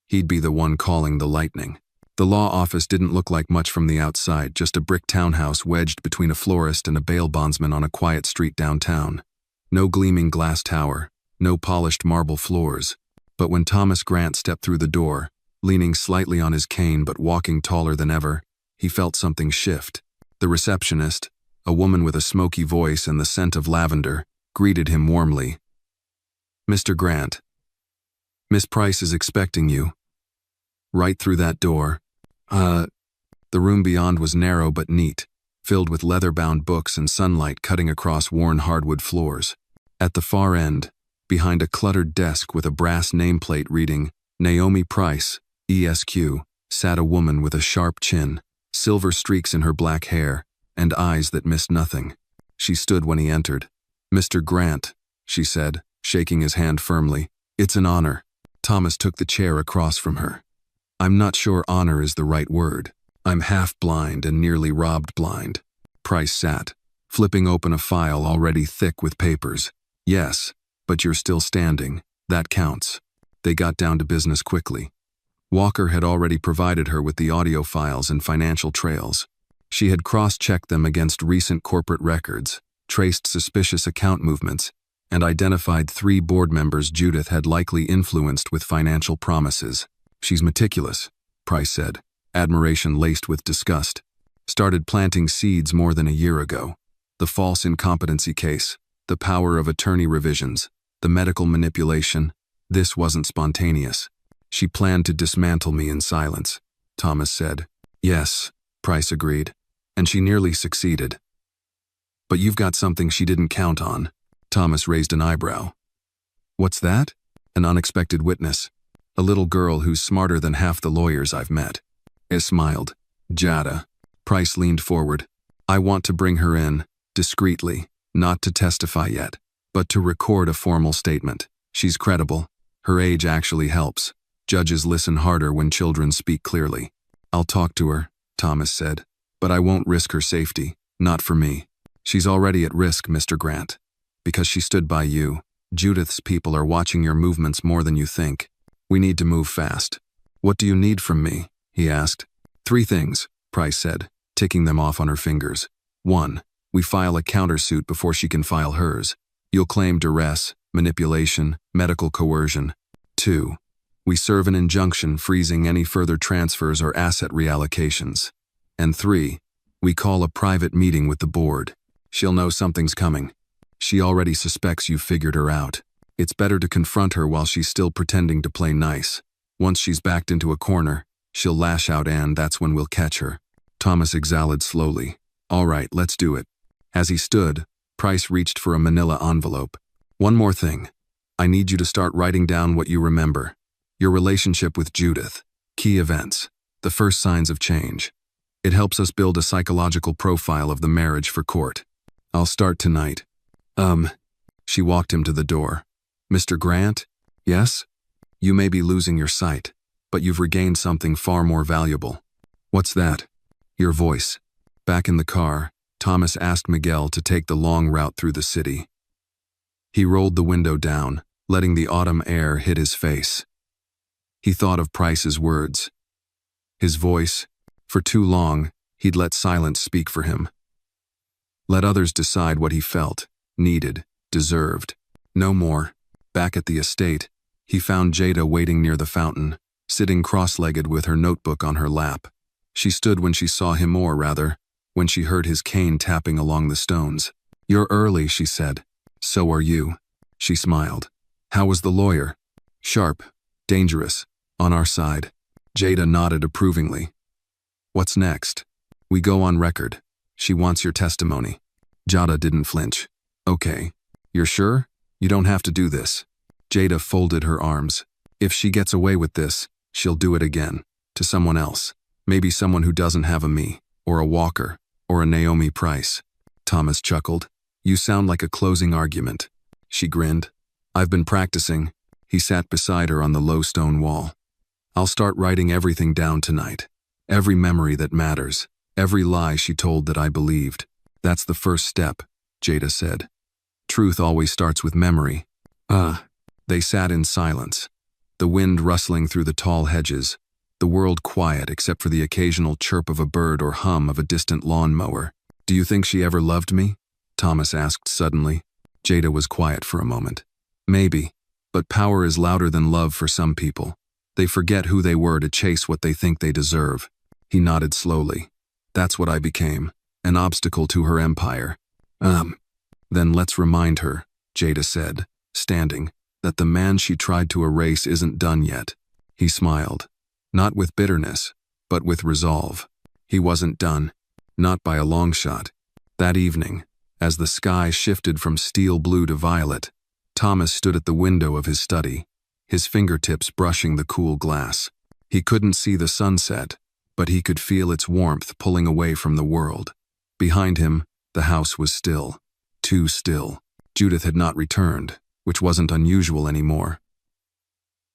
He'd be the one calling the lightning. The law office didn't look like much from the outside, just a brick townhouse wedged between a florist and a bail bondsman on a quiet street downtown. No gleaming glass tower, no polished marble floors. But when Thomas Grant stepped through the door, leaning slightly on his cane but walking taller than ever, he felt something shift. The receptionist, a woman with a smoky voice and the scent of lavender, greeted him warmly. Mr. Grant, Miss Price is expecting you. Right through that door. The room beyond was narrow but neat, filled with leather-bound books and sunlight cutting across worn hardwood floors. At the far end, behind a cluttered desk with a brass nameplate reading, Naomi Price, ESQ, sat a woman with a sharp chin, silver streaks in her black hair, and eyes that missed nothing. She stood when he entered. Mr. Grant, she said, shaking his hand firmly. It's an honor. Thomas took the chair across from her. I'm not sure honor is the right word. I'm half blind and nearly robbed blind. Price sat, flipping open a file already thick with papers. Yes, but you're still standing. That counts. They got down to business quickly. Walker had already provided her with the audio files and financial trails. She had cross-checked them against recent corporate records, traced suspicious account movements, and identified 3 board members Judith had likely influenced with financial promises. She's meticulous, Price said. admiration laced with disgust. Started planting seeds more than a year ago. The false incompetency case, the power of attorney revisions, the medical manipulation. This wasn't spontaneous. She planned to dismantle me in silence, Thomas said. Yes, Price agreed. And she nearly succeeded. But you've got something she didn't count on. Thomas raised an eyebrow. What's that? An unexpected witness. A little girl who's smarter than half the lawyers I've met. I smiled. Jada. Price leaned forward. I want to bring her in, discreetly, not to testify yet, but to record a formal statement. She's credible. Her age actually helps. Judges listen harder when children speak clearly. I'll talk to her, Thomas said, but I won't risk her safety, not for me. She's already at risk, Mr. Grant. Because she stood by you. Judith's people are watching your movements more than you think. We need to move fast. What do you need from me? He asked. 3 things, Price said, ticking them off on her fingers. 1. We file a countersuit before she can file hers. You'll claim duress, manipulation, medical coercion. 2. We serve an injunction freezing any further transfers or asset reallocations. And 3. We call a private meeting with the board. She'll know something's coming. She already suspects you've figured her out. It's better to confront her while she's still pretending to play nice. Once she's backed into a corner, she'll lash out and that's when we'll catch her. Thomas exhaled slowly. All right, let's do it. As he stood, Price reached for a manila envelope. One more thing. I need you to start writing down what you remember. Your relationship with Judith. Key events. The first signs of change. It helps us build a psychological profile of the marriage for court. I'll start tonight. She walked him to the door. Mr. Grant? Yes? You may be losing your sight, but you've regained something far more valuable. What's that? Your voice. Back in the car, Thomas asked Miguel to take the long route through the city. He rolled the window down, letting the autumn air hit his face. He thought of Price's words. His voice. For too long, he'd let silence speak for him. Let others decide what he felt, needed, deserved. No more. Back at the estate, he found Jada waiting near the fountain, sitting cross-legged with her notebook on her lap. She stood when she saw him, or rather, when she heard his cane tapping along the stones. You're early, she said. So are you. She smiled. How was the lawyer? Sharp. Dangerous. On our side. Jada nodded approvingly. What's next? We go on record. She wants your testimony. Jada didn't flinch. Okay. You're sure? You don't have to do this. Jada folded her arms. If she gets away with this, she'll do it again. To someone else. Maybe someone who doesn't have a me, or a Walker, or a Naomi Price. Thomas chuckled. You sound like a closing argument. She grinned. I've been practicing. He sat beside her on the low stone wall. I'll start writing everything down tonight. Every memory that matters. Every lie she told that I believed. That's the first step, Jada said. Truth always starts with memory. They sat in silence. The wind rustling through the tall hedges. The world quiet except for the occasional chirp of a bird or hum of a distant lawnmower. Do you think she ever loved me? Thomas asked suddenly. Jada was quiet for a moment. Maybe, but power is louder than love for some people. They forget who they were to chase what they think they deserve. He nodded slowly. That's what I became, an obstacle to her empire. Then let's remind her, Jada said, standing, that the man she tried to erase isn't done yet. He smiled. Not with bitterness, but with resolve. He wasn't done. Not by a long shot. That evening, as the sky shifted from steel blue to violet, Thomas stood at the window of his study, his fingertips brushing the cool glass. He couldn't see the sunset, but he could feel its warmth pulling away from the world. Behind him, the house was still. Too still. Judith had not returned, which wasn't unusual anymore.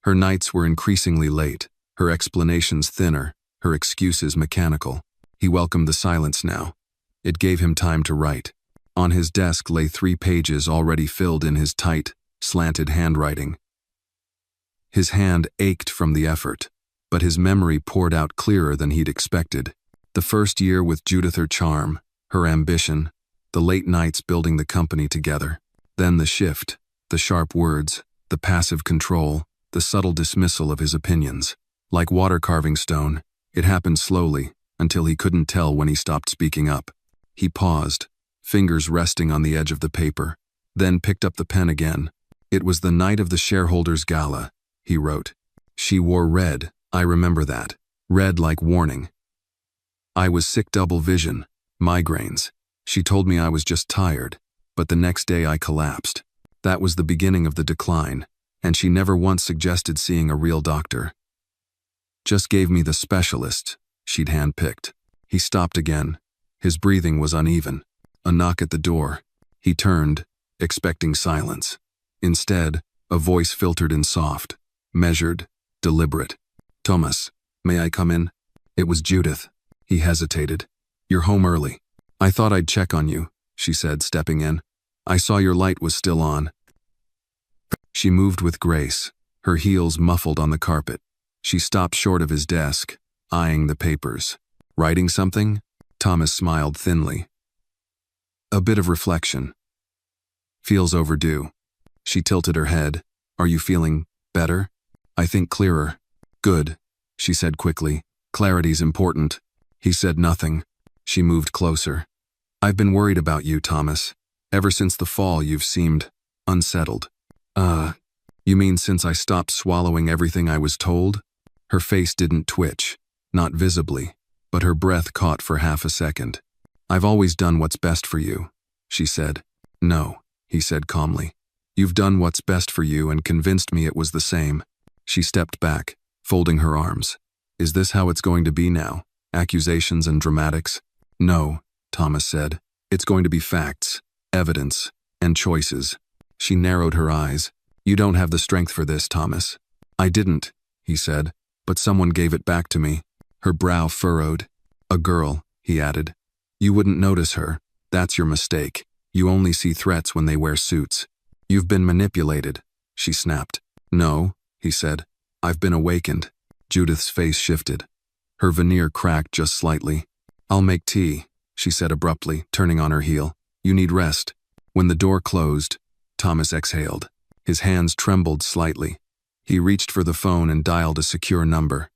Her nights were increasingly late, her explanations thinner, her excuses mechanical. He welcomed the silence now. It gave him time to write. On his desk lay 3 pages already filled in his tight, slanted handwriting. His hand ached from the effort, but his memory poured out clearer than he'd expected. The first year with Judith, her charm, her ambition, the late nights building the company together. Then the shift, the sharp words, the passive control, the subtle dismissal of his opinions. Like water carving stone, It happened slowly, until he couldn't tell when he stopped speaking up. He paused, fingers resting on the edge of the paper, then picked up the pen again. It was the night of the shareholders' gala, he wrote. She wore red, I remember that. Red like warning. I was sick, double vision, migraines. She told me I was just tired, but the next day I collapsed. That was the beginning of the decline, and she never once suggested seeing a real doctor. Just gave me the specialist she'd handpicked. He stopped again. His breathing was uneven. A knock at the door. He turned, expecting silence. Instead, a voice filtered in soft, measured, deliberate. Thomas, may I come in? It was Judith. He hesitated. You're home early. I thought I'd check on you, she said, stepping in. I saw your light was still on. She moved with grace, her heels muffled on the carpet. She stopped short of his desk, eyeing the papers. Writing something? Thomas smiled thinly. A bit of reflection. Feels overdue. She tilted her head. Are you feeling better? I think clearer. Good, she said quickly. Clarity's important. He said nothing. She moved closer. I've been worried about you, Thomas. Ever since the fall, you've seemed unsettled. You mean since I stopped swallowing everything I was told? Her face didn't twitch, not visibly, but her breath caught for half a second. I've always done what's best for you, she said. No, he said calmly. You've done what's best for you and convinced me it was the same. She stepped back, folding her arms. Is this how it's going to be now? Accusations and dramatics? No, Thomas said. It's going to be facts, evidence, and choices. She narrowed her eyes. You don't have the strength for this, Thomas. I didn't, he said, but someone gave it back to me. Her brow furrowed. A girl, he added. You wouldn't notice her. That's your mistake. You only see threats when they wear suits. You've been manipulated, she snapped. No, he said. I've been awakened. Judith's face shifted. Her veneer cracked just slightly. I'll make tea, she said abruptly, turning on her heel. You need rest. When the door closed, Thomas exhaled. His hands trembled slightly. He reached for the phone and dialed a secure number.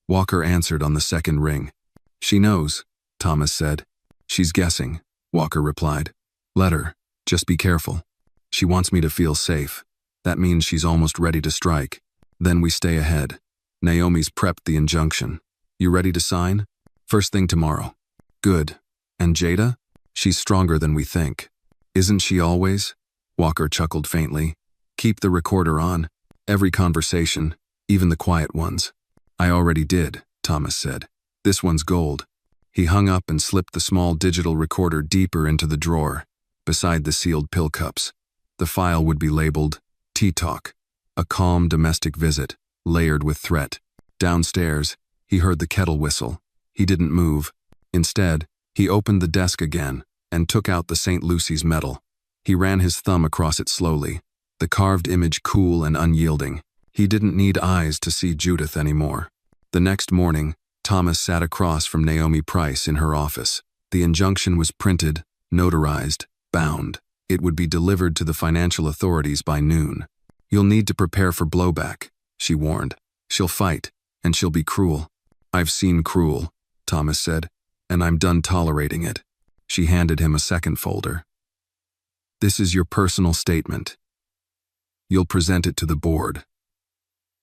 Walker answered on the second ring. She knows, Thomas said. She's guessing, Walker replied. Let her. Just be careful. She wants me to feel safe. That means she's almost ready to strike. Then we stay ahead. Naomi's prepped the injunction. You ready to sign? First thing tomorrow. Good. And Jada? She's stronger than we think. Isn't she always? Walker chuckled faintly. Keep the recorder on. Every conversation, even the quiet ones. I already did, Thomas said. This one's gold. He hung up and slipped the small digital recorder deeper into the drawer, beside the sealed pill cups. The file would be labeled, Tea Talk, a calm domestic visit, layered with threat. Downstairs, he heard the kettle whistle. He didn't move. Instead, he opened the desk again and took out the St. Lucy's medal. He ran his thumb across it slowly, the carved image cool and unyielding. He didn't need eyes to see Judith anymore. The next morning, Thomas sat across from Naomi Price in her office. The injunction was printed, notarized, bound. It would be delivered to the financial authorities by noon. You'll need to prepare for blowback, she warned. She'll fight, and she'll be cruel. I've seen cruel, Thomas said, and I'm done tolerating it. She handed him a second folder. This is your personal statement. You'll present it to the board.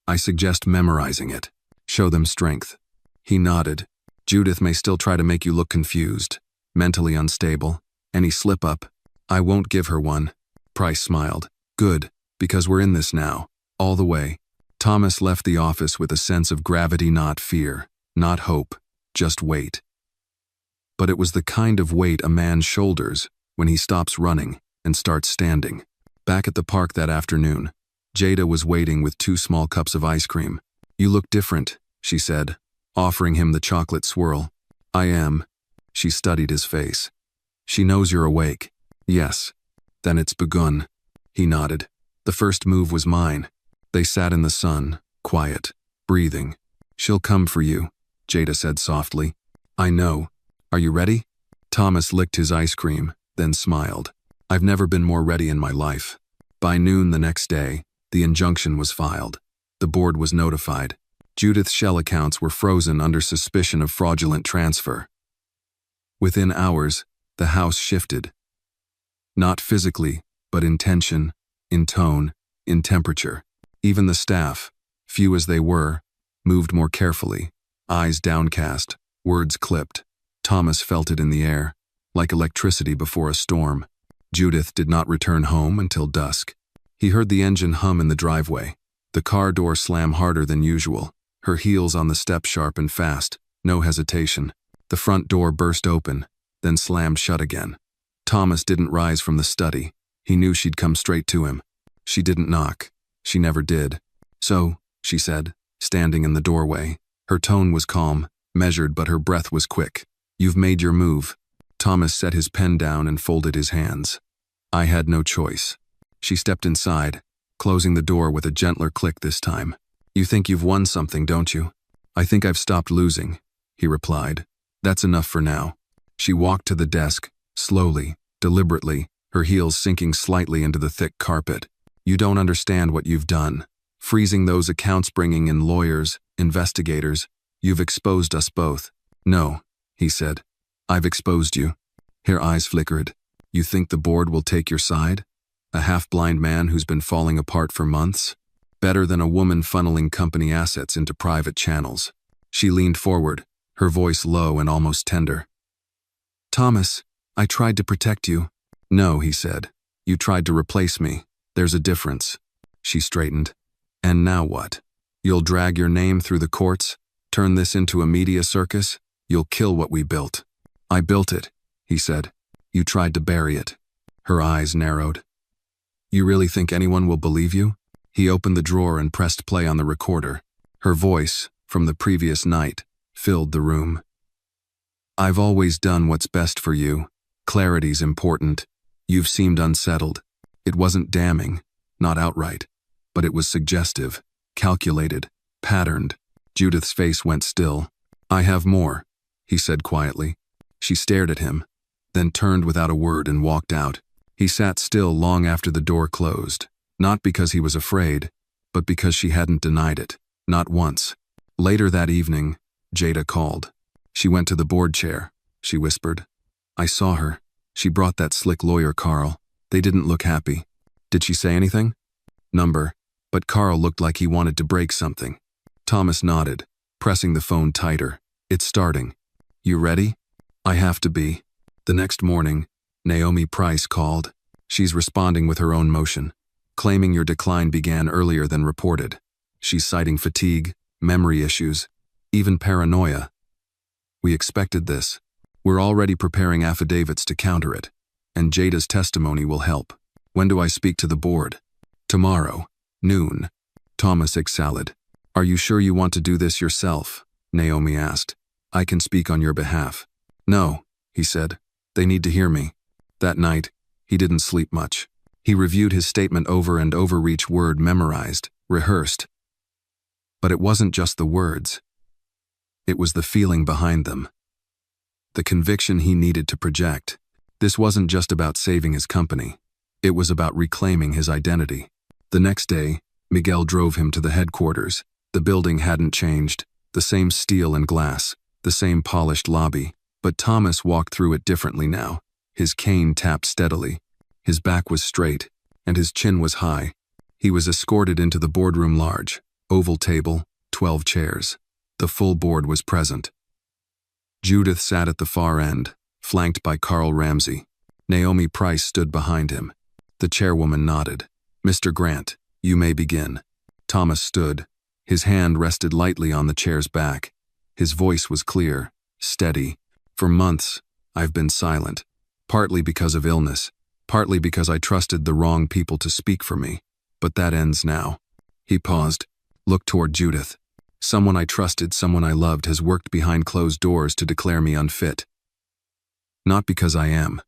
I suggest memorizing it. Show them strength. He nodded. Judith may still try to make you look confused, mentally unstable. Any slip-up, I won't give her one. Price smiled. Good, because we're in this now, all the way. Thomas left the office with a sense of gravity, not fear, not hope, just weight. But it was the kind of weight a man shoulders when he stops running and starts standing. Back at the park that afternoon, Jada was waiting with 2 small cups of ice cream. You look different, she said, offering him the chocolate swirl. I am. She studied his face. She knows you're awake. Yes. Then it's begun. He nodded. The first move was mine. They sat in the sun, quiet, breathing. She'll come for you, Jada said softly. I know. Are you ready? Thomas licked his ice cream, then smiled. I've never been more ready in my life. By noon the next day, the injunction was filed. The board was notified. Judith's shell accounts were frozen under suspicion of fraudulent transfer. Within hours, the house shifted. Not physically, but in tension, in tone, in temperature. Even the staff, few as they were, moved more carefully, eyes downcast, words clipped. Thomas felt it in the air, like electricity before a storm. Judith did not return home until dusk. He heard the engine hum in the driveway, the car door slam harder than usual, her heels on the step sharp and fast, no hesitation. The front door burst open, then slammed shut again. Thomas didn't rise from the study. He knew she'd come straight to him. She didn't knock. She never did. "So," she said, standing in the doorway. Her tone was calm, measured, but her breath was quick. "You've made your move." Thomas set his pen down and folded his hands. "I had no choice." She stepped inside, closing the door with a gentler click this time. "You think you've won something, don't you?" "I think I've stopped losing," he replied. "That's enough for now." She walked to the desk, slowly, deliberately, her heels sinking slightly into the thick carpet. "You don't understand what you've done. Freezing those accounts, bringing in lawyers, investigators. You've exposed us both." "No," he said. "I've exposed you." Her eyes flickered. "You think the board will take your side? A half-blind man who's been falling apart for months? Better than a woman funneling company assets into private channels." She leaned forward, her voice low and almost tender. "Thomas, I tried to protect you." "No," he said. "You tried to replace me. There's a difference." She straightened. "And now what? You'll drag your name through the courts? Turn this into a media circus? You'll kill what we built." "I built it," he said. "You tried to bury it." Her eyes narrowed. "You really think anyone will believe you?" He opened the drawer and pressed play on the recorder. Her voice, from the previous night, filled the room. "I've always done what's best for you. Clarity's important. You've seemed unsettled." It wasn't damning, not outright, but it was suggestive, calculated, patterned. Judith's face went still. "I have more," he said quietly. She stared at him, then turned without a word and walked out. He sat still long after the door closed, not because he was afraid, but because she hadn't denied it, not once. Later that evening, Jada called. She went to the board chair, she whispered. "I saw her. She brought that slick lawyer Carl. They didn't look happy." "Did she say anything?" "Number. But Carl looked like he wanted to break something." Thomas nodded, pressing the phone tighter. "It's starting. You ready?" "I have to be." The next morning, Naomi Price called. She's responding with her own motion, claiming your decline began earlier than reported. She's citing fatigue, memory issues, even paranoia. "We expected this. We're already preparing affidavits to counter it, and Jada's testimony will help." "When do I speak to the board?" "Tomorrow, noon." Thomas exhaled. "Are you sure you want to do this yourself?" Naomi asked. "I can speak on your behalf." "No," he said. "They need to hear me." That night, he didn't sleep much. He reviewed his statement over and over, each word memorized, rehearsed. But it wasn't just the words. It was the feeling behind them. The conviction he needed to project. This wasn't just about saving his company. It was about reclaiming his identity. The next day, Miguel drove him to the headquarters. The building hadn't changed, the same steel and glass, the same polished lobby, but Thomas walked through it differently now. His cane tapped steadily. His back was straight, and his chin was high. He was escorted into the boardroom, large, oval table, 12 chairs. The full board was present. Judith sat at the far end, flanked by Carl Ramsey. Naomi Price stood behind him. The chairwoman nodded. "Mr. Grant, you may begin." Thomas stood. His hand rested lightly on the chair's back. His voice was clear, steady. "For months, I've been silent, partly because of illness, partly because I trusted the wrong people to speak for me. But that ends now." He paused, looked toward Judith. "Someone I trusted, someone I loved, has worked behind closed doors to declare me unfit. Not because I am,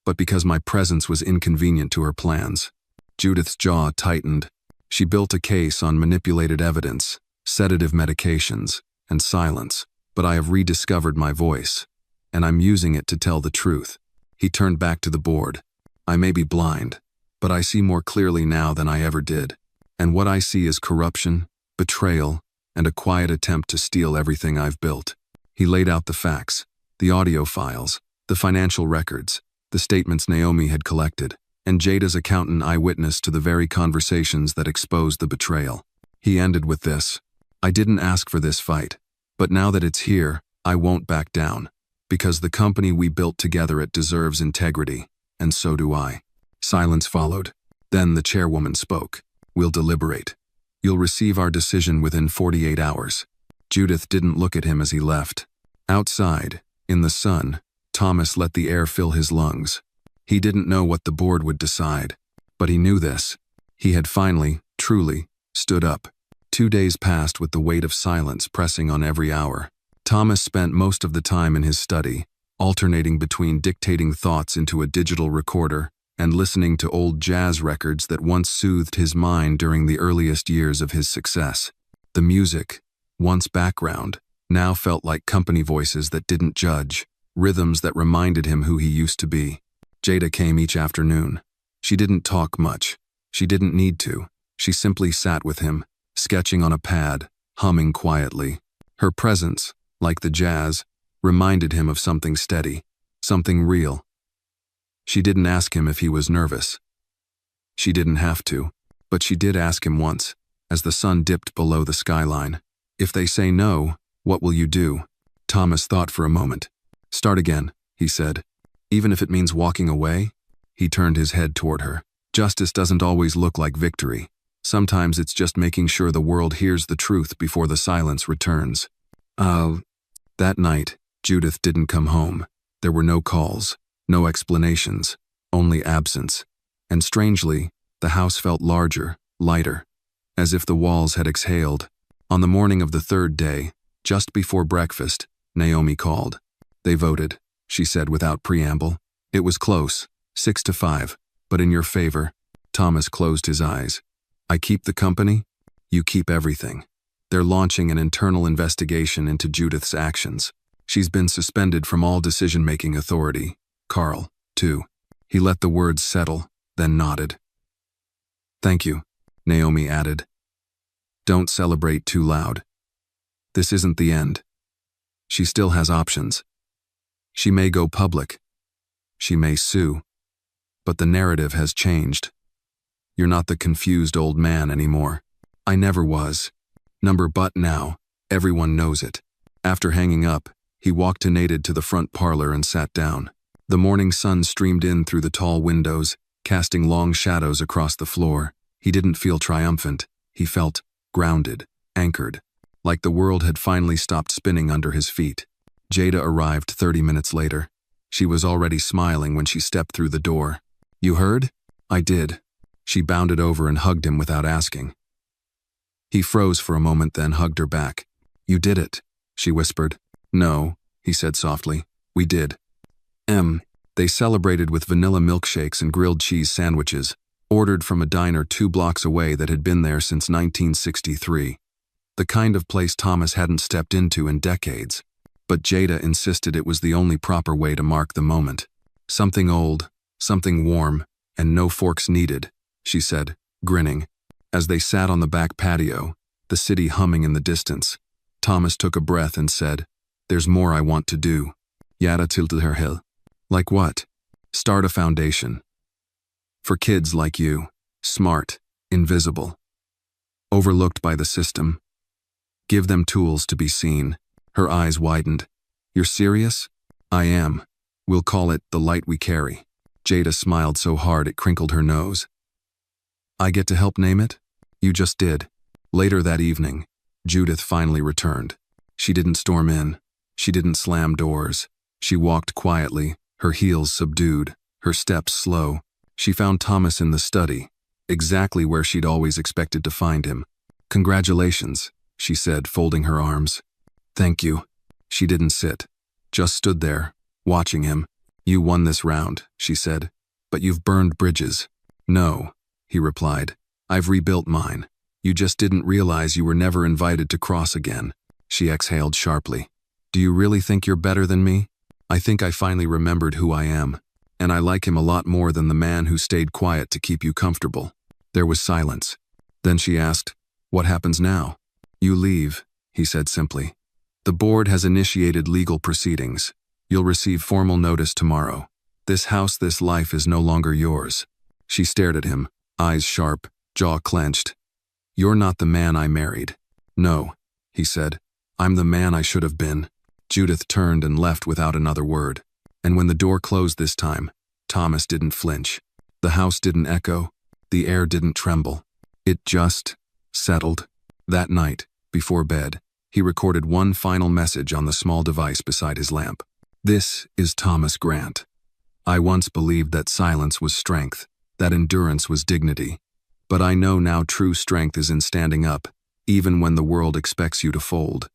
but because my presence was inconvenient to her plans." Judith's jaw tightened. She built a case on manipulated evidence, sedative medications, and silence. "But I have rediscovered my voice, and I'm using it to tell the truth." He turned back to the board. "I may be blind, but I see more clearly now than I ever did. And what I see is corruption, betrayal, and a quiet attempt to steal everything I've built." He laid out the facts, the audio files, the financial records, the statements Naomi had collected, and Jada's accountant eyewitness to the very conversations that exposed the betrayal. He ended with this: "I didn't ask for this fight, but now that it's here, I won't back down. Because the company we built together, it deserves integrity, and so do I." Silence followed. Then the chairwoman spoke. "We'll deliberate. You'll receive our decision within 48 hours. Judith didn't look at him as he left. Outside, in the sun, Thomas let the air fill his lungs. He didn't know what the board would decide, but he knew this. He had finally, truly, stood up. 2 days passed with the weight of silence pressing on every hour. Thomas spent most of the time in his study, alternating between dictating thoughts into a digital recorder and listening to old jazz records that once soothed his mind during the earliest years of his success. The music, once background, now felt like company voices that didn't judge, rhythms that reminded him who he used to be. Jada came each afternoon. She didn't talk much. She didn't need to. She simply sat with him, sketching on a pad, humming quietly. Her presence, like the jazz, reminded him of something steady, something real. She didn't ask him if he was nervous. She didn't have to, but she did ask him once, as the sun dipped below the skyline. "If they say no, what will you do?" Thomas thought for a moment. "Start again," he said. "Even if it means walking away?" He turned his head toward her. "Justice doesn't always look like victory. Sometimes it's just making sure the world hears the truth before the silence returns." That night, Judith didn't come home. There were no calls, no explanations, only absence. And strangely, the house felt larger, lighter, as if the walls had exhaled. On the morning of the third day, just before breakfast, Naomi called. "They voted," she said without preamble. "It was close, 6-5, but in your favor." Thomas closed his eyes. "I keep the company, you keep everything. They're launching an internal investigation into Judith's actions. She's been suspended from all decision-making authority. Carl, too." He let the words settle, then nodded. "Thank you," Naomi added. "Don't celebrate too loud. This isn't the end. She still has options. She may go public. She may sue. But the narrative has changed. You're not the confused old man anymore. I never was. But now, everyone knows it." After hanging up, he walked to the front parlor and sat down. The morning sun streamed in through the tall windows, casting long shadows across the floor. He didn't feel triumphant. He felt grounded, anchored, like the world had finally stopped spinning under his feet. Jada arrived 30 minutes later. She was already smiling when she stepped through the door. "You heard?" "I did." She bounded over and hugged him without asking. He froze for a moment, then hugged her back. "You did it," she whispered. "No," he said softly. "We did." They celebrated with vanilla milkshakes and grilled cheese sandwiches, ordered from a diner 2 blocks away that had been there since 1963. The kind of place Thomas hadn't stepped into in decades. But Jada insisted it was the only proper way to mark the moment. "Something old, something warm, and no forks needed," she said, grinning. As they sat on the back patio, the city humming in the distance, Thomas took a breath and said, "There's more I want to do." Yada tilted her head. "Like what?" "Start a foundation. For kids like you, smart, invisible, overlooked by the system. Give them tools to be seen." Her eyes widened. "You're serious?" "I am. We'll call it the light we carry." Jada smiled so hard it crinkled her nose. "I get to help name it?" "You just did." Later that evening, Judith finally returned. She didn't storm in. She didn't slam doors. She walked quietly, her heels subdued, her steps slow. She found Thomas in the study, exactly where she'd always expected to find him. "Congratulations," she said, folding her arms. "Thank you." She didn't sit, just stood there, watching him. "You won this round," she said, "but you've burned bridges." "No," he replied. "I've rebuilt mine. You just didn't realize you were never invited to cross again." She exhaled sharply. "Do you really think you're better than me?" "I think I finally remembered who I am, and I like him a lot more than the man who stayed quiet to keep you comfortable." There was silence. Then she asked, "What happens now?" You leave, he said simply. The board has initiated legal proceedings. You'll receive formal notice tomorrow. This house, this life is no longer yours. She stared at him, eyes sharp, jaw clenched. You're not the man I married. No, he said. I'm the man I should have been. Judith turned and left without another word. And when the door closed this time, Thomas didn't flinch. The house didn't echo. The air didn't tremble. It just settled. That night, before bed, he recorded one final message on the small device beside his lamp. This is Thomas Grant. I once believed that silence was strength, that endurance was dignity. But I know now true strength is in standing up, even when the world expects you to fold.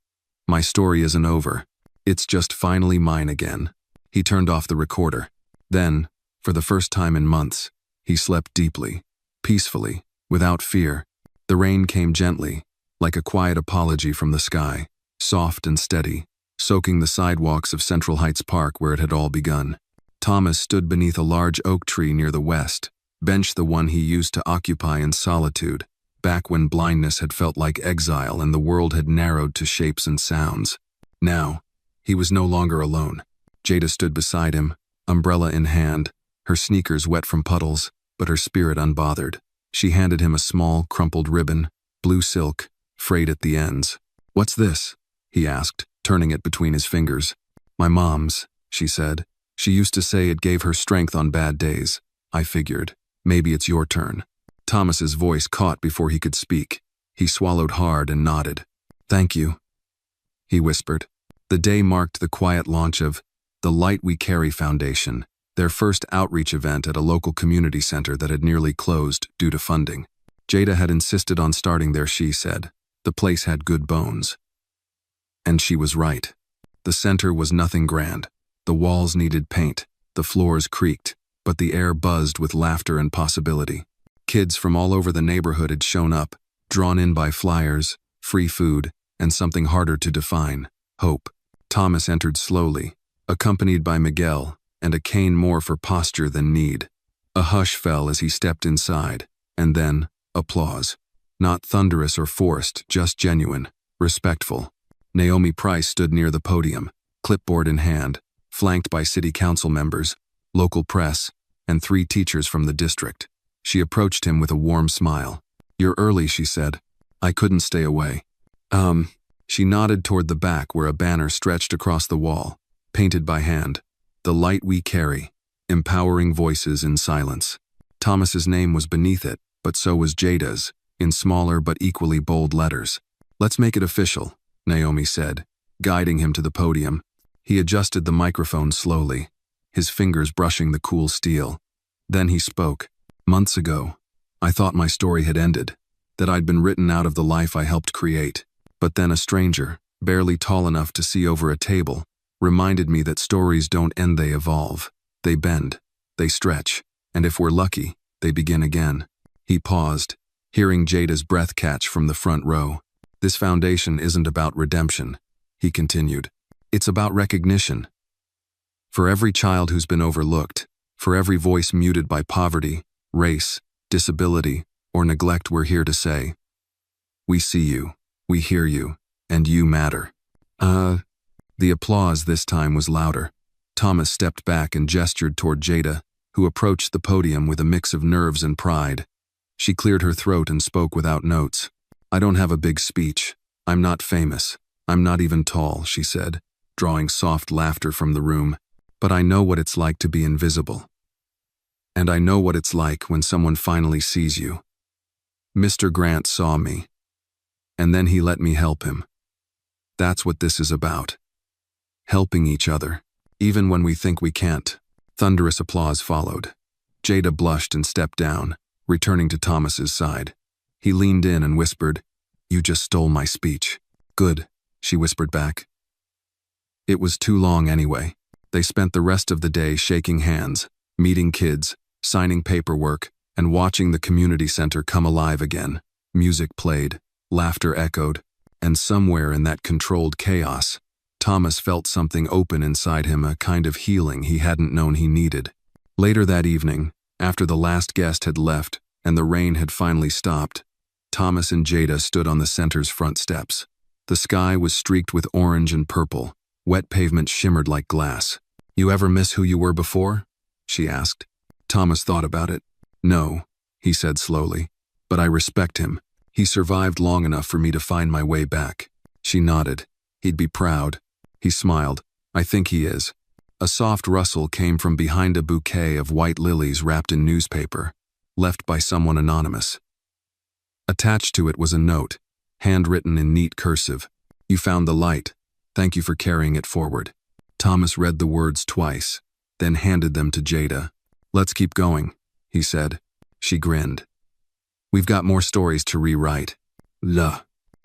My story isn't over. It's just finally mine again. He turned off the recorder. Then, for the first time in months, he slept deeply, peacefully, without fear. The rain came gently, like a quiet apology from the sky, soft and steady, soaking the sidewalks of Central Heights Park where it had all begun. Thomas stood beneath a large oak tree near the west, bench the one he used to occupy in solitude, back when blindness had felt like exile and the world had narrowed to shapes and sounds. Now, he was no longer alone. Jada stood beside him, umbrella in hand, her sneakers wet from puddles, but her spirit unbothered. She handed him a small, crumpled ribbon, blue silk, frayed at the ends. "What's this?" he asked, turning it between his fingers. "My mom's," she said. "She used to say it gave her strength on bad days. I figured, maybe it's your turn." Thomas's voice caught before he could speak. He swallowed hard and nodded. "Thank you," he whispered. The day marked the quiet launch of the Light We Carry Foundation, their first outreach event at a local community center that had nearly closed due to funding. Jada had insisted on starting there, she said. The place had good bones. And she was right. The center was nothing grand. The walls needed paint, the floors creaked, but the air buzzed with laughter and possibility. Kids from all over the neighborhood had shown up, drawn in by flyers, free food, and something harder to define, hope. Thomas entered slowly, accompanied by Miguel, and a cane more for posture than need. A hush fell as he stepped inside, and then, applause. Not thunderous or forced, just genuine, respectful. Naomi Price stood near the podium, clipboard in hand, flanked by city council members, local press, and 3 teachers from the district. She approached him with a warm smile. "You're early," she said. "I couldn't stay away." She nodded toward the back where a banner stretched across the wall, painted by hand. "The Light We Carry, Empowering Voices in Silence." Thomas's name was beneath it, but so was Jada's, in smaller but equally bold letters. "Let's make it official," Naomi said, guiding him to the podium. He adjusted the microphone slowly, his fingers brushing the cool steel. Then he spoke. "Months ago, I thought my story had ended, that I'd been written out of the life I helped create. But then a stranger, barely tall enough to see over a table, reminded me that stories don't end, they evolve. They bend, they stretch, and if we're lucky, they begin again." He paused, hearing Jada's breath catch from the front row. "This foundation isn't about redemption," he continued. "It's about recognition. For every child who's been overlooked, for every voice muted by poverty, race, disability, or neglect, we're here to say, we see you, we hear you, and you matter." The applause this time was louder. Thomas stepped back and gestured toward Jada, who approached the podium with a mix of nerves and pride. She cleared her throat and spoke without notes. "I don't have a big speech. I'm not famous. I'm not even tall," she said, drawing soft laughter from the room. "But I know what it's like to be invisible. And I know what it's like when someone finally sees you. Mr. Grant saw me. And then he let me help him. That's what this is about. Helping each other, even when we think we can't." Thunderous applause followed. Jada blushed and stepped down, returning to Thomas's side. He leaned in and whispered, "You just stole my speech." "Good," she whispered back. It was too long anyway. They spent the rest of the day shaking hands, meeting kids, signing paperwork, and watching the community center come alive again. Music played, laughter echoed, and somewhere in that controlled chaos, Thomas felt something open inside him, a kind of healing he hadn't known he needed. Later that evening, after the last guest had left and the rain had finally stopped, Thomas and Jada stood on the center's front steps. The sky was streaked with orange and purple. Wet pavement shimmered like glass. "You ever miss who you were before?" she asked. Thomas thought about it. "No," he said slowly. "But I respect him. He survived long enough for me to find my way back." She nodded. "He'd be proud." He smiled. "I think he is." A soft rustle came from behind a bouquet of white lilies wrapped in newspaper, left by someone anonymous. Attached to it was a note, handwritten in neat cursive. "You found the light. Thank you for carrying it forward." Thomas read the words twice, then handed them to Jada. "Let's keep going," he said. She grinned. "We've got more stories to rewrite."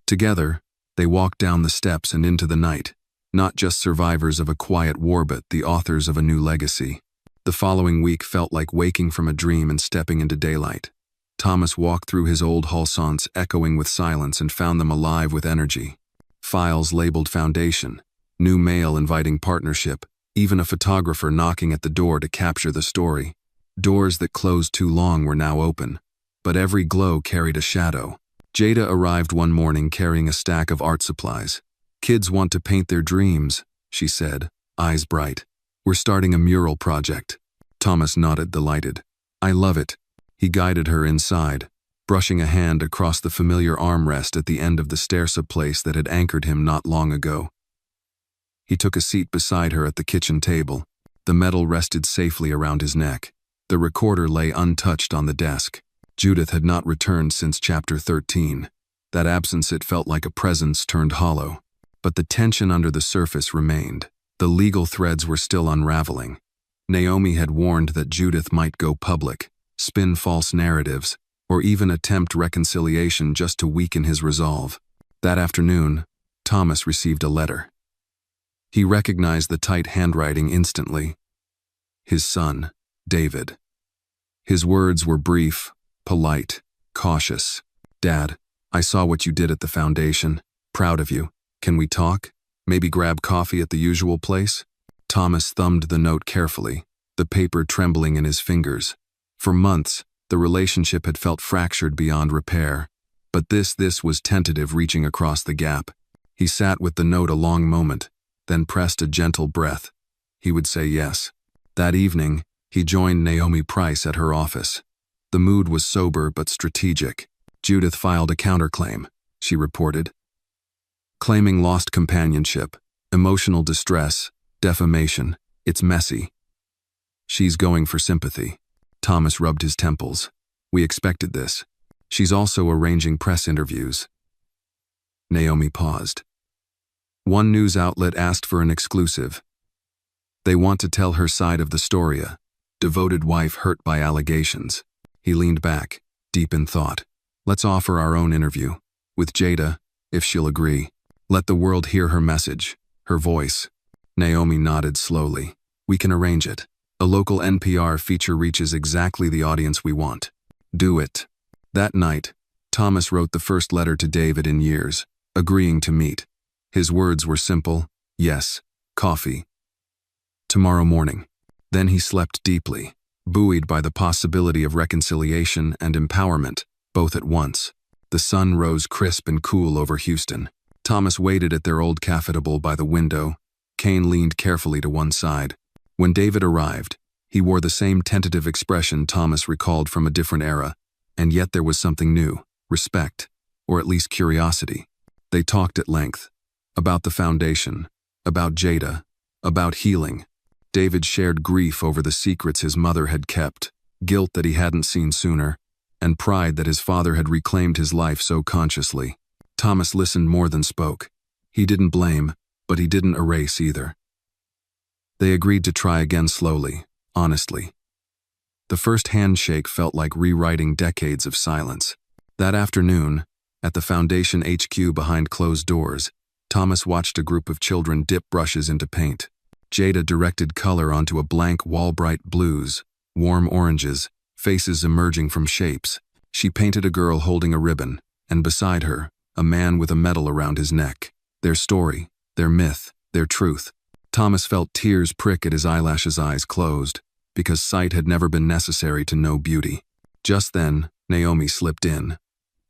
Together, they walked down the steps and into the night, not just survivors of a quiet war but the authors of a new legacy. The following week felt like waking from a dream and stepping into daylight. Thomas walked through his old halsons echoing with silence and found them alive with energy. Files labeled foundation, new mail inviting partnership, even a photographer knocking at the door to capture the story. Doors that closed too long were now open, but every glow carried a shadow. Jada arrived one morning carrying a stack of art supplies. "Kids want to paint their dreams," she said, eyes bright. "We're starting a mural project." Thomas nodded, delighted. "I love it." He guided her inside, brushing a hand across the familiar armrest at the end of the stairstep place that had anchored him not long ago. He took a seat beside her at the kitchen table. The metal rested safely around his neck. The recorder lay untouched on the desk. Judith had not returned since chapter 13. That absence, it felt like a presence turned hollow. But the tension under the surface remained. The legal threads were still unraveling. Naomi had warned that Judith might go public, spin false narratives, or even attempt reconciliation just to weaken his resolve. That afternoon, Thomas received a letter. He recognized the tight handwriting instantly. His son, David. His words were brief, polite, cautious. "Dad, I saw what you did at the foundation. Proud of you. Can we talk? Maybe grab coffee at the usual place?" Thomas thumbed the note carefully, the paper trembling in his fingers. For months, the relationship had felt fractured beyond repair, but this was tentative, reaching across the gap. He sat with the note a long moment, then pressed a gentle breath. He would say yes. That evening, he joined Naomi Price at her office. The mood was sober but strategic. "Judith filed a counterclaim," she reported, claiming lost companionship, emotional distress, defamation. "It's messy. She's going for sympathy." Thomas rubbed his temples. "We expected this. She's also arranging press interviews." Naomi paused. One news outlet asked for an exclusive. They want to tell her side of the story, a devoted wife hurt by allegations. He leaned back, deep in thought. "Let's offer our own interview. With Jada, if she'll agree. Let the world hear her message, her voice." Naomi nodded slowly. "We can arrange it. A local NPR feature reaches exactly the audience we want. Do it." That night, Thomas wrote the first letter to David in years, agreeing to meet. His words were simple: yes, coffee. Tomorrow morning. Then he slept deeply, buoyed by the possibility of reconciliation and empowerment, both at once. The sun rose crisp and cool over Houston. Thomas waited at their old cafetable by the window. Kane leaned carefully to one side. When David arrived, he wore the same tentative expression Thomas recalled from a different era, and yet there was something new: respect, or at least curiosity. They talked at length. About the foundation, about Jada, about healing. David shared grief over the secrets his mother had kept, guilt that he hadn't seen sooner, and pride that his father had reclaimed his life so consciously. Thomas listened more than spoke. He didn't blame, but he didn't erase either. They agreed to try again slowly, honestly. The first handshake felt like rewriting decades of silence. That afternoon, at the Foundation HQ behind closed doors, Thomas watched a group of children dip brushes into paint. Jada directed color onto a blank wall, bright blues, warm oranges, faces emerging from shapes. She painted a girl holding a ribbon, and beside her, a man with a medal around his neck. Their story, their myth, their truth. Thomas felt tears prick at his eyelashes, eyes closed, because sight had never been necessary to know beauty. Just then, Naomi slipped in.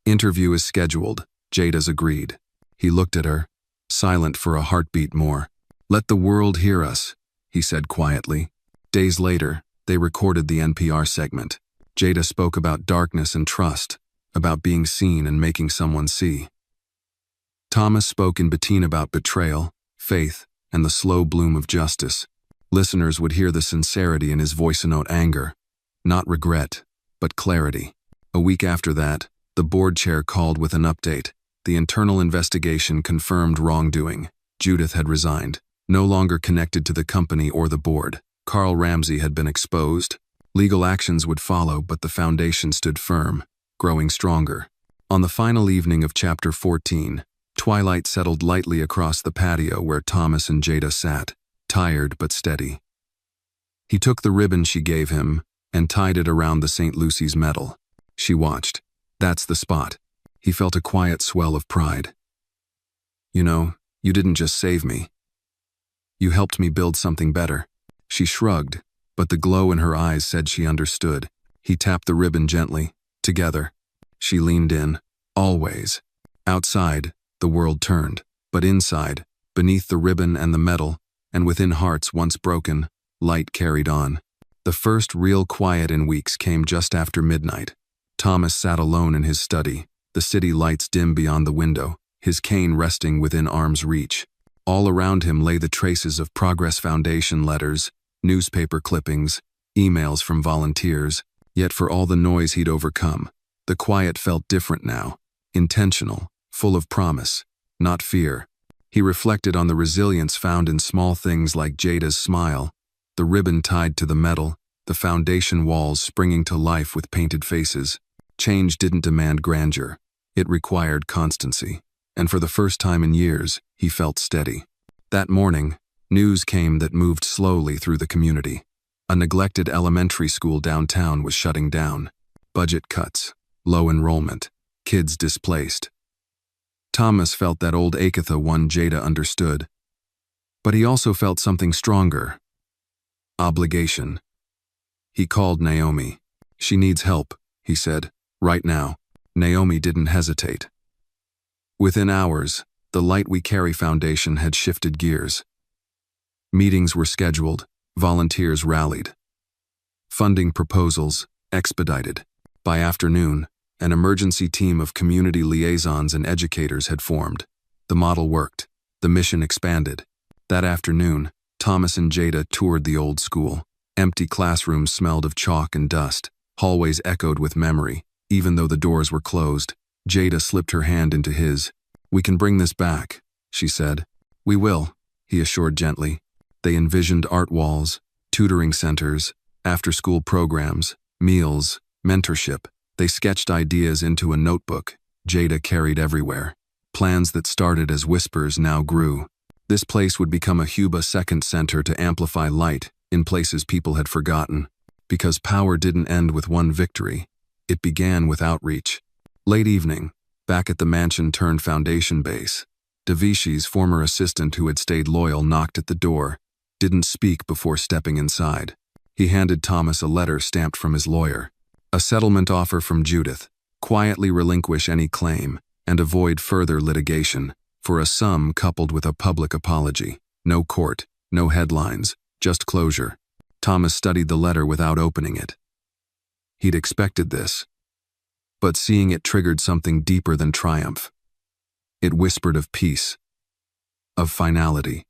Interview is scheduled, Jada's agreed. He looked at her, silent for a heartbeat more. Let the world hear us, he said quietly. Days later, they recorded the NPR segment. Jada spoke about darkness and trust, about being seen and making someone see. Thomas spoke in Bettine about betrayal, faith, and the slow bloom of justice. Listeners would hear the sincerity in his voice and note anger, not regret, but clarity. A week after that, the board chair called with an update. The internal investigation confirmed wrongdoing. Judith had resigned, no longer connected to the company or the board. Carl Ramsey had been exposed. Legal actions would follow, but the foundation stood firm, growing stronger. On the final evening of Chapter 14, twilight settled lightly across the patio where Thomas and Jada sat, tired but steady. He took the ribbon she gave him and tied it around the St. Lucy's medal. She watched. That's the spot. He felt a quiet swell of pride. You know, you didn't just save me. You helped me build something better. She shrugged, but the glow in her eyes said she understood. He tapped the ribbon gently. Together. She leaned in. Always. Outside, the world turned, but inside, beneath the ribbon and the medal, and within hearts once broken, light carried on. The first real quiet in weeks came just after midnight. Thomas sat alone in his study, the city lights dim beyond the window, his cane resting within arm's reach. All around him lay the traces of Progress Foundation letters, newspaper clippings, emails from volunteers. Yet for all the noise he'd overcome, the quiet felt different now, intentional, full of promise, not fear. He reflected on the resilience found in small things like Jada's smile, the ribbon tied to the medal, the foundation walls springing to life with painted faces. Change didn't demand grandeur. It required constancy. And for the first time in years, he felt steady. That morning, news came that moved slowly through the community. A neglected elementary school downtown was shutting down. Budget cuts, low enrollment, kids displaced. Thomas felt that old ache one Jada understood. But he also felt something stronger. Obligation. He called Naomi. She needs help, he said. Right now. Naomi didn't hesitate. Within hours, the Light We Carry Foundation had shifted gears. Meetings were scheduled, volunteers rallied. Funding proposals expedited. By afternoon, an emergency team of community liaisons and educators had formed. The model worked. The mission expanded. That afternoon, Thomas and Jada toured the old school. Empty classrooms smelled of chalk and dust. Hallways echoed with memory, even though the doors were closed. Jada slipped her hand into his. We can bring this back, she said. We will, he assured gently. They envisioned art walls, tutoring centers, after-school programs, meals, mentorship. They sketched ideas into a notebook Jada carried everywhere. Plans that started as whispers now grew. This place would become a Huba second center to amplify light in places people had forgotten. Because power didn't end with one victory. It began with outreach. Late evening, back at the mansion-turned-foundation base, Devishi's former assistant who had stayed loyal knocked at the door, didn't speak before stepping inside. He handed Thomas a letter stamped from his lawyer. A settlement offer from Judith. Quietly relinquish any claim and avoid further litigation, for a sum coupled with a public apology. No court, no headlines, just closure. Thomas studied the letter without opening it. He'd expected this. But seeing it triggered something deeper than triumph. It whispered of peace, of finality,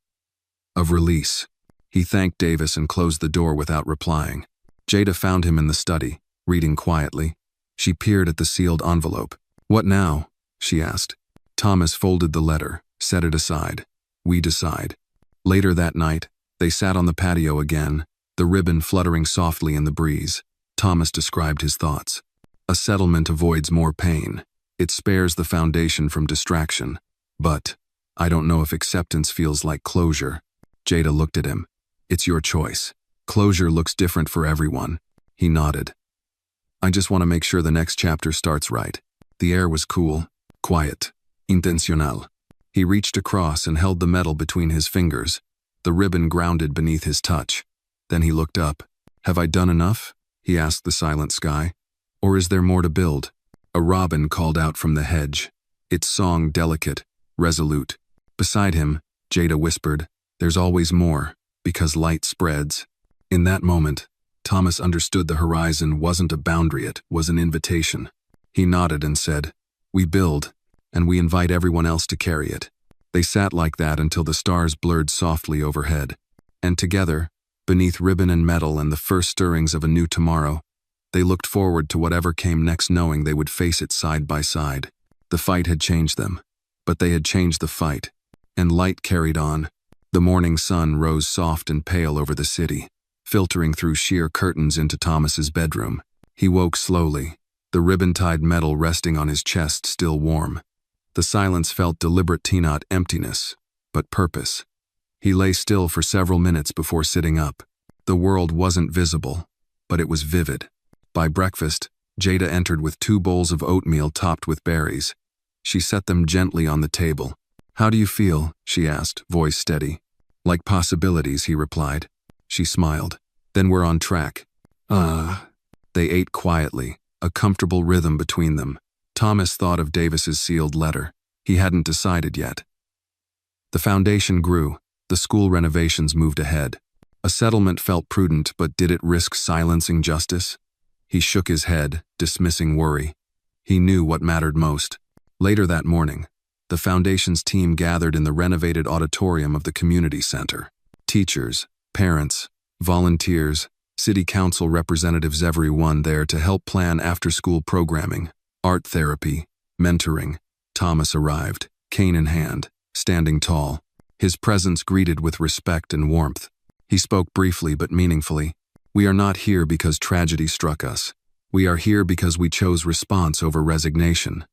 of release. He thanked Davis and closed the door without replying. Jada found him in the study, reading quietly. She peered at the sealed envelope. What now? She asked. Thomas folded the letter, set it aside. We decide. Later that night, they sat on the patio again, the ribbon fluttering softly in the breeze. Thomas described his thoughts. A settlement avoids more pain. It spares the foundation from distraction. But I don't know if acceptance feels like closure. Jada looked at him. It's your choice. Closure looks different for everyone. He nodded. I just want to make sure the next chapter starts right. The air was cool, quiet, intencional. He reached across and held the medal between his fingers, the ribbon grounded beneath his touch. Then he looked up. Have I done enough? He asked the silent sky. Or is there more to build? A robin called out from the hedge, its song delicate, resolute. Beside him, Jada whispered, "There's always more, because light spreads." In that moment, Thomas understood the horizon wasn't a boundary, it was an invitation. He nodded and said, "We build, and we invite everyone else to carry it." They sat like that until the stars blurred softly overhead. And together, beneath ribbon and metal and the first stirrings of a new tomorrow, they looked forward to whatever came next, knowing they would face it side by side. The fight had changed them, but they had changed the fight, and light carried on. The morning sun rose soft and pale over the city, filtering through sheer curtains into Thomas's bedroom. He woke slowly, the ribbon-tied metal resting on his chest still warm. The silence felt deliberate, not emptiness, but purpose. He lay still for several minutes before sitting up. The world wasn't visible, but it was vivid. By breakfast, Jada entered with 2 bowls of oatmeal topped with berries. She set them gently on the table. "How do you feel?" she asked, voice steady. "Like possibilities," he replied. She smiled. "Then we're on track." They ate quietly, a comfortable rhythm between them. Thomas thought of Davis's sealed letter. He hadn't decided yet. The foundation grew. The school renovations moved ahead. A settlement felt prudent, but did it risk silencing justice? He shook his head, dismissing worry. He knew what mattered most. Later that morning, the foundation's team gathered in the renovated auditorium of the community center. Teachers, parents, volunteers, city council representatives, everyone there to help plan after-school programming, art therapy, mentoring. Thomas arrived, cane in hand, standing tall, his presence greeted with respect and warmth. He spoke briefly but meaningfully. "We are not here because tragedy struck us. We are here because we chose response over resignation.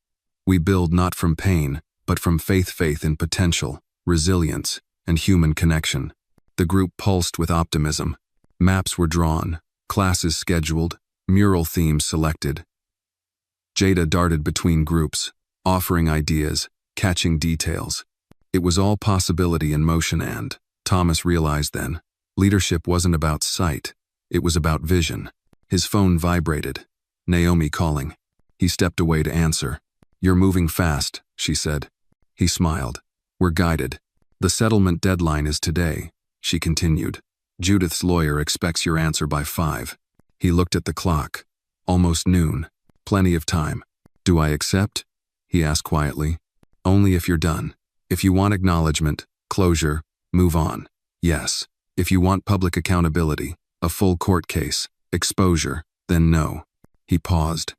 We build not from pain, but from faith in potential, resilience, and human connection." The group pulsed with optimism. Maps were drawn, classes scheduled, mural themes selected. Jada darted between groups, offering ideas, catching details. It was all possibility in motion, and Thomas realized then, leadership wasn't about sight, it was about vision. His phone vibrated. Naomi calling. He stepped away to answer. "You're moving fast," she said. He smiled. "We're guided. The settlement deadline is today," she continued. "Judith's lawyer expects your answer by 5. He looked at the clock. Almost noon. Plenty of time. "Do I accept?" he asked quietly. "Only if you're done. If you want acknowledgement, closure, move on. Yes. If you want public accountability, a full court case, exposure, then no." He paused.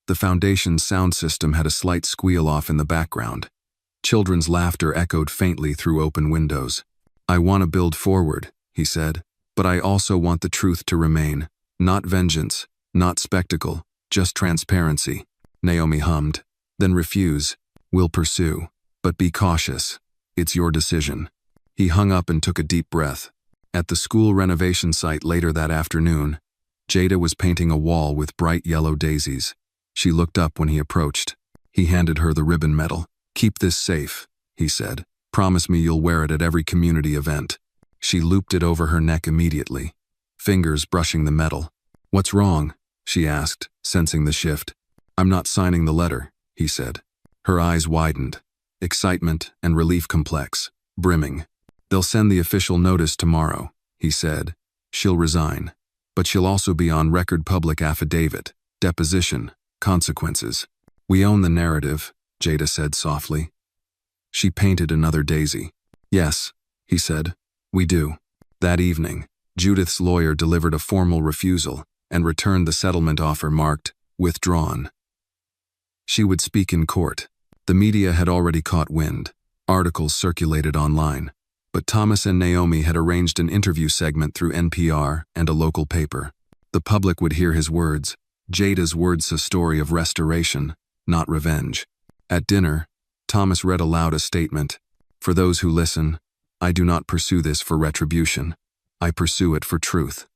The foundation's sound system had a slight squeal off in the background. Children's laughter echoed faintly through open windows. "I want to build forward," he said, "but I also want the truth to remain. Not vengeance, not spectacle, just transparency." Naomi hummed. "Then refuse. We'll pursue. But be cautious. It's your decision." He hung up and took a deep breath. At the school renovation site later that afternoon, Jada was painting a wall with bright yellow daisies. She looked up when he approached. He handed her the ribbon medal. "Keep this safe," he said. "Promise me you'll wear it at every community event." She looped it over her neck immediately, fingers brushing the metal. "What's wrong?" she asked, sensing the shift. "I'm not signing the letter," he said. Her eyes widened, excitement and relief complex, brimming. "They'll send the official notice tomorrow," he said. "She'll resign. But she'll also be on record, public affidavit, deposition, consequences. We own the narrative," Jada said softly. She painted another daisy. "Yes," he said, "we do." That evening, Judith's lawyer delivered a formal refusal and returned the settlement offer marked, "Withdrawn." She would speak in court. The media had already caught wind. Articles circulated online. But Thomas and Naomi had arranged an interview segment through NPR and a local paper. The public would hear his words, Jada's words, a story of restoration, not revenge. At dinner, Thomas read aloud a statement. "For those who listen, I do not pursue this for retribution. I pursue it for truth.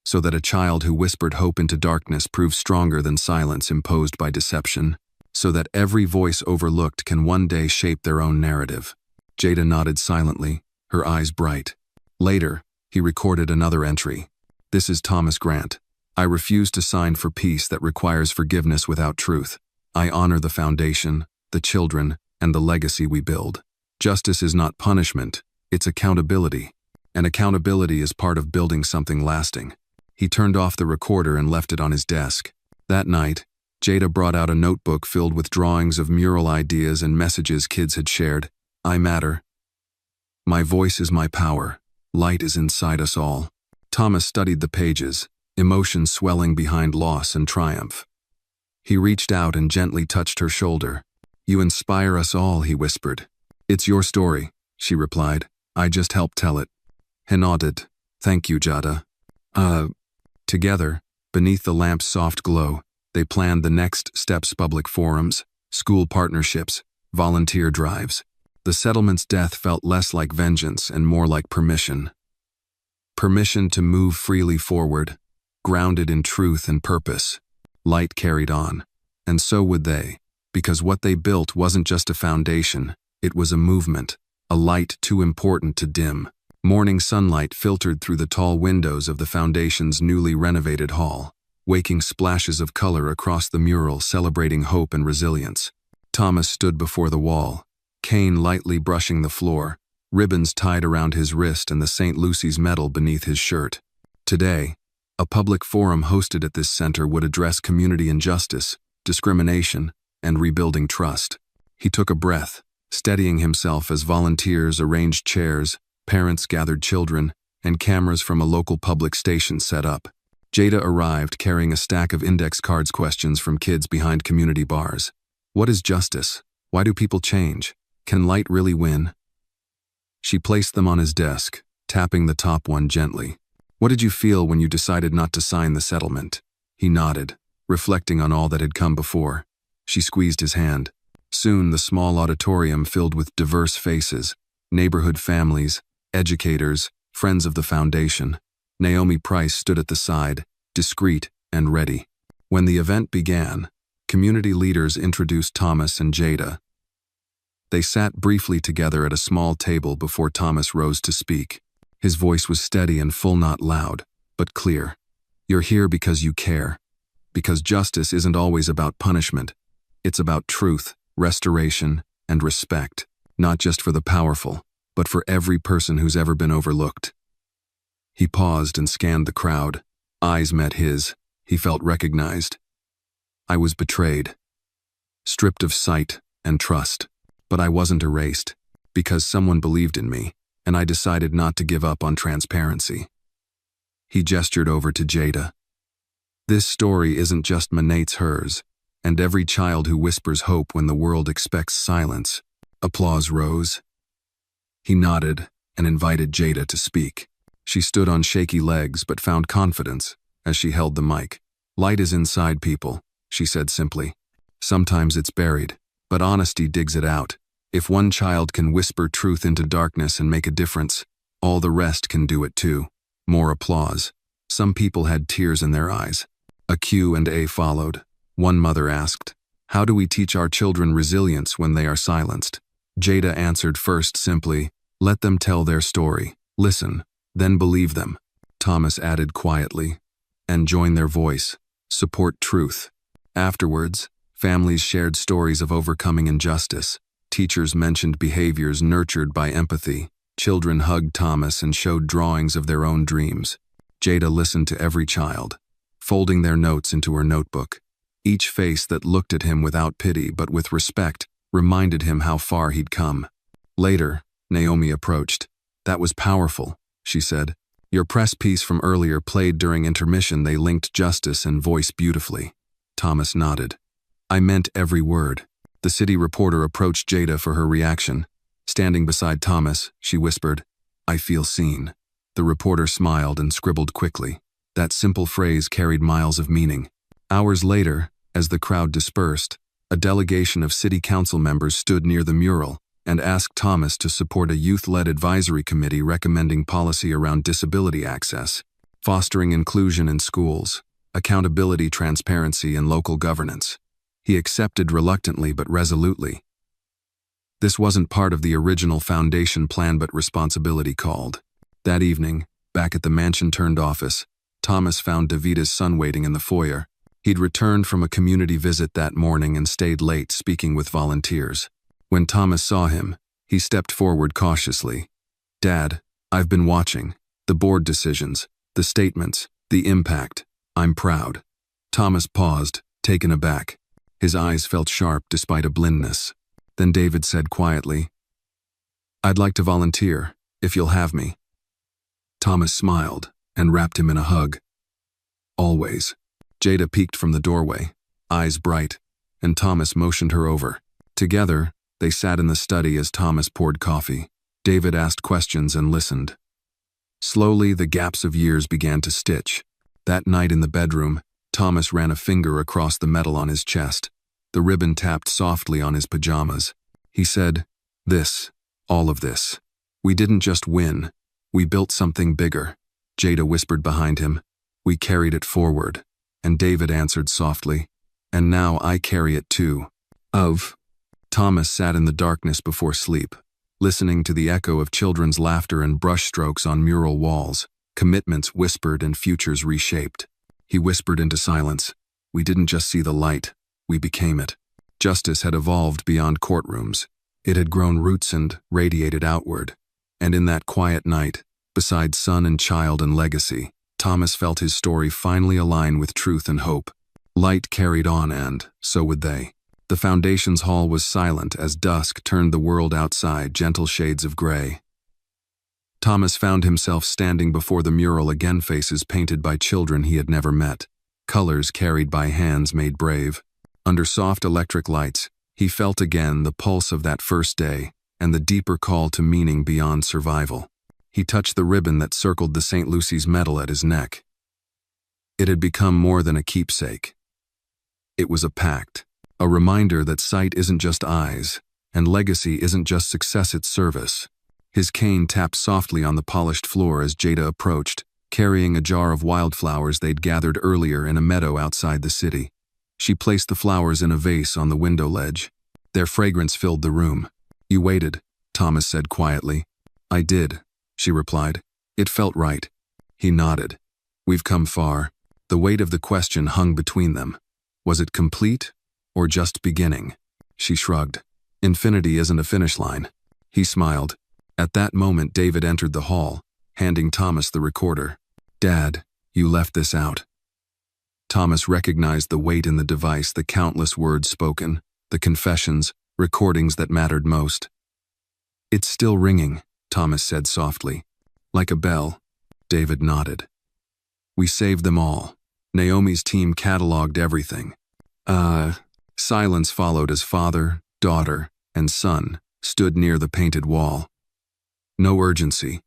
So that a child who whispered hope into darkness proves stronger than silence imposed by deception. So that every voice overlooked can one day shape their own narrative." Jada nodded silently, her eyes bright. Later, he recorded another entry. "This is Thomas Grant. I refuse to sign for peace that requires forgiveness without truth. I honor the foundation, the children, and the legacy we build. Justice is not punishment, it's accountability. And accountability is part of building something lasting. He turned off the recorder and left it on his desk. That night, Jada brought out a notebook filled with drawings of mural ideas and messages kids had shared. I matter. My voice is my power. Light is inside us all. Thomas studied the pages, emotions swelling behind loss and triumph. He reached out and gently touched her shoulder. You inspire us all, he whispered. It's your story, she replied. I just helped tell it. He nodded. Thank you, Jada. Together, beneath the lamp's soft glow, they planned the next steps: public forums, school partnerships, volunteer drives. The settlement's death felt less like vengeance and more like permission. Permission to move freely forward, grounded in truth and purpose. Light carried on, and so would they, because what they built wasn't just a foundation, it was a movement, a light too important to dim. Morning sunlight filtered through the tall windows of the foundation's newly renovated hall, waking splashes of color across the mural celebrating hope and resilience. Thomas stood before the wall, cane lightly brushing the floor, ribbons tied around his wrist and the St. Lucy's medal beneath his shirt. Today, a public forum hosted at this center would address community injustice, discrimination, and rebuilding trust. He took a breath, steadying himself as volunteers arranged chairs, parents gathered children, and cameras from a local public station set up. Jada arrived carrying a stack of index cards, questions from kids behind community bars. What is justice? Why do people change? Can light really win? She placed them on his desk, tapping the top one gently. What did you feel when you decided not to sign the settlement? He nodded, reflecting on all that had come before. She squeezed his hand. Soon the small auditorium filled with diverse faces, neighborhood families, educators, friends of the foundation. Naomi Price stood at the side, discreet and ready. When the event began, community leaders introduced Thomas and Jada. They sat briefly together at a small table before Thomas rose to speak. His voice was steady and full, not loud, but clear. You're here because you care. Because justice isn't always about punishment. It's about truth, restoration, and respect, not just for the powerful, but for every person who's ever been overlooked. He paused and scanned the crowd. Eyes met his. He felt recognized. I was betrayed, stripped of sight and trust, but I wasn't erased, because someone believed in me, and I decided not to give up on transparency. He gestured over to Jada. This story isn't just Manate's, hers, and every child who whispers hope when the world expects silence. Applause rose. He nodded and invited Jada to speak. She stood on shaky legs but found confidence as she held the mic. Light is inside people, she said simply. Sometimes it's buried, but honesty digs it out. If one child can whisper truth into darkness and make a difference, all the rest can do it too. More applause. Some people had tears in their eyes. A Q&A followed. One mother asked, how do we teach our children resilience when they are silenced? Jada answered first simply, let them tell their story. Listen, then believe them. Thomas added quietly, and join their voice. Support truth. Afterwards, families shared stories of overcoming injustice. Teachers mentioned behaviors nurtured by empathy. Children hugged Thomas and showed drawings of their own dreams. Jada listened to every child, folding their notes into her notebook. Each face that looked at him without pity but with respect reminded him how far he'd come. Later, Naomi approached. That was powerful, she said. Your press piece from earlier played during intermission. They linked justice and voice beautifully. Thomas nodded. I meant every word. The city reporter approached Jada for her reaction. Standing beside Thomas, she whispered, I feel seen. The reporter smiled and scribbled quickly. That simple phrase carried miles of meaning. Hours later, as the crowd dispersed, a delegation of city council members stood near the mural and asked Thomas to support a youth-led advisory committee recommending policy around disability access, fostering inclusion in schools, accountability, transparency, and local governance. He accepted reluctantly but resolutely. This wasn't part of the original foundation plan, but responsibility called. That evening, back at the mansion-turned office, Thomas found Davita's son waiting in the foyer. He'd returned from a community visit that morning and stayed late speaking with volunteers. When Thomas saw him, he stepped forward cautiously. "Dad, I've been watching. The board decisions, the statements, the impact. I'm proud." Thomas paused, taken aback. His eyes felt sharp despite a blindness. Then David said quietly, "I'd like to volunteer, if you'll have me." Thomas smiled and wrapped him in a hug. "Always." Jada peeked from the doorway, eyes bright, and Thomas motioned her over. Together, they sat in the study as Thomas poured coffee. David asked questions and listened. Slowly, the gaps of years began to stitch. That night in the bedroom, Thomas ran a finger across the metal on his chest. The ribbon tapped softly on his pajamas. He said, "This, all of this. We didn't just win. We built something bigger." Jada whispered behind him, "We carried it forward." And David answered softly, "And now I carry it too." Thomas sat in the darkness before sleep, listening to the echo of children's laughter and brushstrokes on mural walls, commitments whispered and futures reshaped. He whispered into silence, "We didn't just see the light, we became it." Justice had evolved beyond courtrooms. It had grown roots and radiated outward. And in that quiet night, beside son and child and legacy, Thomas felt his story finally align with truth and hope. Light carried on and, so would they. The Foundation's hall was silent as dusk turned the world outside gentle shades of gray. Thomas found himself standing before the mural, again, faces painted by children he had never met, colors carried by hands made brave. Under soft electric lights, he felt again the pulse of that first day and the deeper call to meaning beyond survival. He touched the ribbon that circled the St. Lucy's medal at his neck. It had become more than a keepsake. It was a pact, a reminder that sight isn't just eyes, and legacy isn't just success, it's service. His cane tapped softly on the polished floor as Jada approached, carrying a jar of wildflowers they'd gathered earlier in a meadow outside the city. She placed the flowers in a vase on the window ledge. Their fragrance filled the room. "You waited," Thomas said quietly. "I did," she replied. "It felt right." He nodded. "We've come far." The weight of the question hung between them. Was it complete or just beginning? She shrugged. "Infinity isn't a finish line." He smiled. At that moment, David entered the hall, handing Thomas the recorder. "Dad, you left this out." Thomas recognized the weight in the device, the countless words spoken, the confessions, recordings that mattered most. "It's still ringing," Thomas said softly. "Like a bell." David nodded. "We saved them all. Naomi's team cataloged everything." Silence followed as father, daughter, and son stood near the painted wall. No urgency.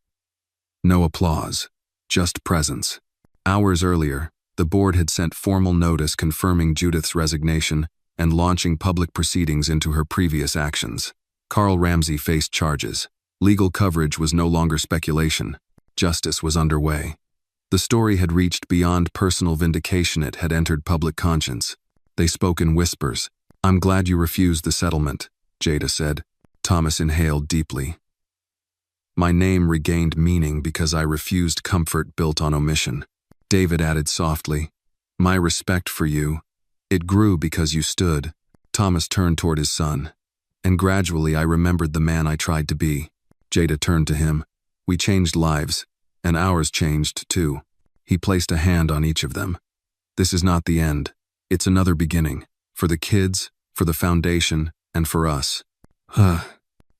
No applause. Just presence. Hours earlier, the board had sent formal notice confirming Judith's resignation and launching public proceedings into her previous actions. Carl Ramsey faced charges. Legal coverage was no longer speculation. Justice was underway. The story had reached beyond personal vindication, it had entered public conscience. They spoke in whispers. "I'm glad you refused the settlement," Jada said. Thomas inhaled deeply. "My name regained meaning because I refused comfort built on omission." David added softly, "My respect for you, it grew because you stood." Thomas turned toward his son. "And gradually I remembered the man I tried to be." Jada turned to him. "We changed lives, and ours changed too." He placed a hand on each of them. "This is not the end. It's another beginning. For the kids, for the foundation, and for us."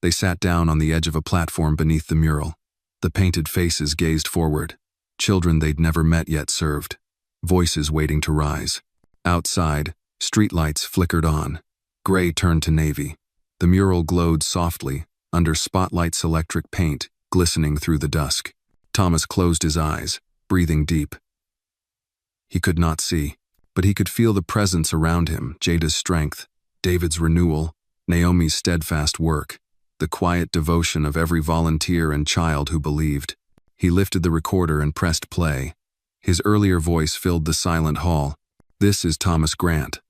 They sat down on the edge of a platform beneath the mural. The painted faces gazed forward. Children they'd never met yet served. Voices waiting to rise. Outside, streetlights flickered on. Gray turned to navy. The mural glowed softly, under spotlight's electric paint, glistening through the dusk. Thomas closed his eyes, breathing deep. He could not see, but he could feel the presence around him, Jada's strength, David's renewal, Naomi's steadfast work, the quiet devotion of every volunteer and child who believed. He lifted the recorder and pressed play. His earlier voice filled the silent hall. "This is Thomas Grant.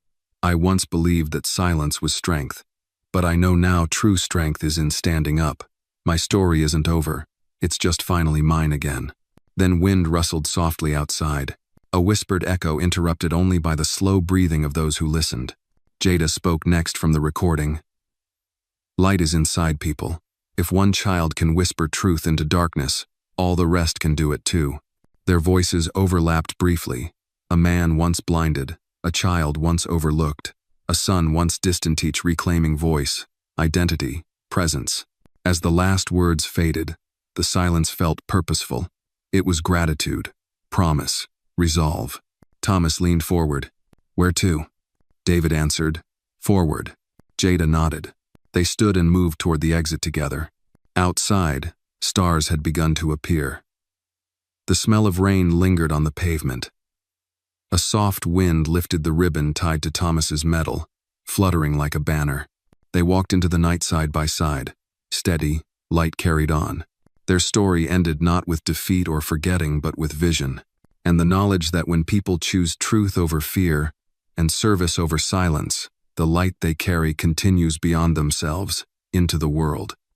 I once believed that silence was strength, but I know now true strength is in standing up. My story isn't over. It's just finally mine again." Then wind rustled softly outside. A whispered echo interrupted only by the slow breathing of those who listened. Jada spoke next from the recording. Light is inside people. If one child can whisper truth into darkness, all the rest can do it too. Their voices overlapped briefly. A man once blinded, a child once overlooked, a son once distant, each reclaiming voice, identity, presence. As the last words faded, the silence felt purposeful. It was gratitude, promise, resolve. Thomas leaned forward. "Where to?" David answered, "Forward." Jada nodded. They stood and moved toward the exit together. Outside, stars had begun to appear. The smell of rain lingered on the pavement. A soft wind lifted the ribbon tied to Thomas's medal, fluttering like a banner. They walked into the night side by side. Steady, light carried on. Their story ended not with defeat or forgetting, but with vision, and the knowledge that when people choose truth over fear and service over silence, the light they carry continues beyond themselves, into the world.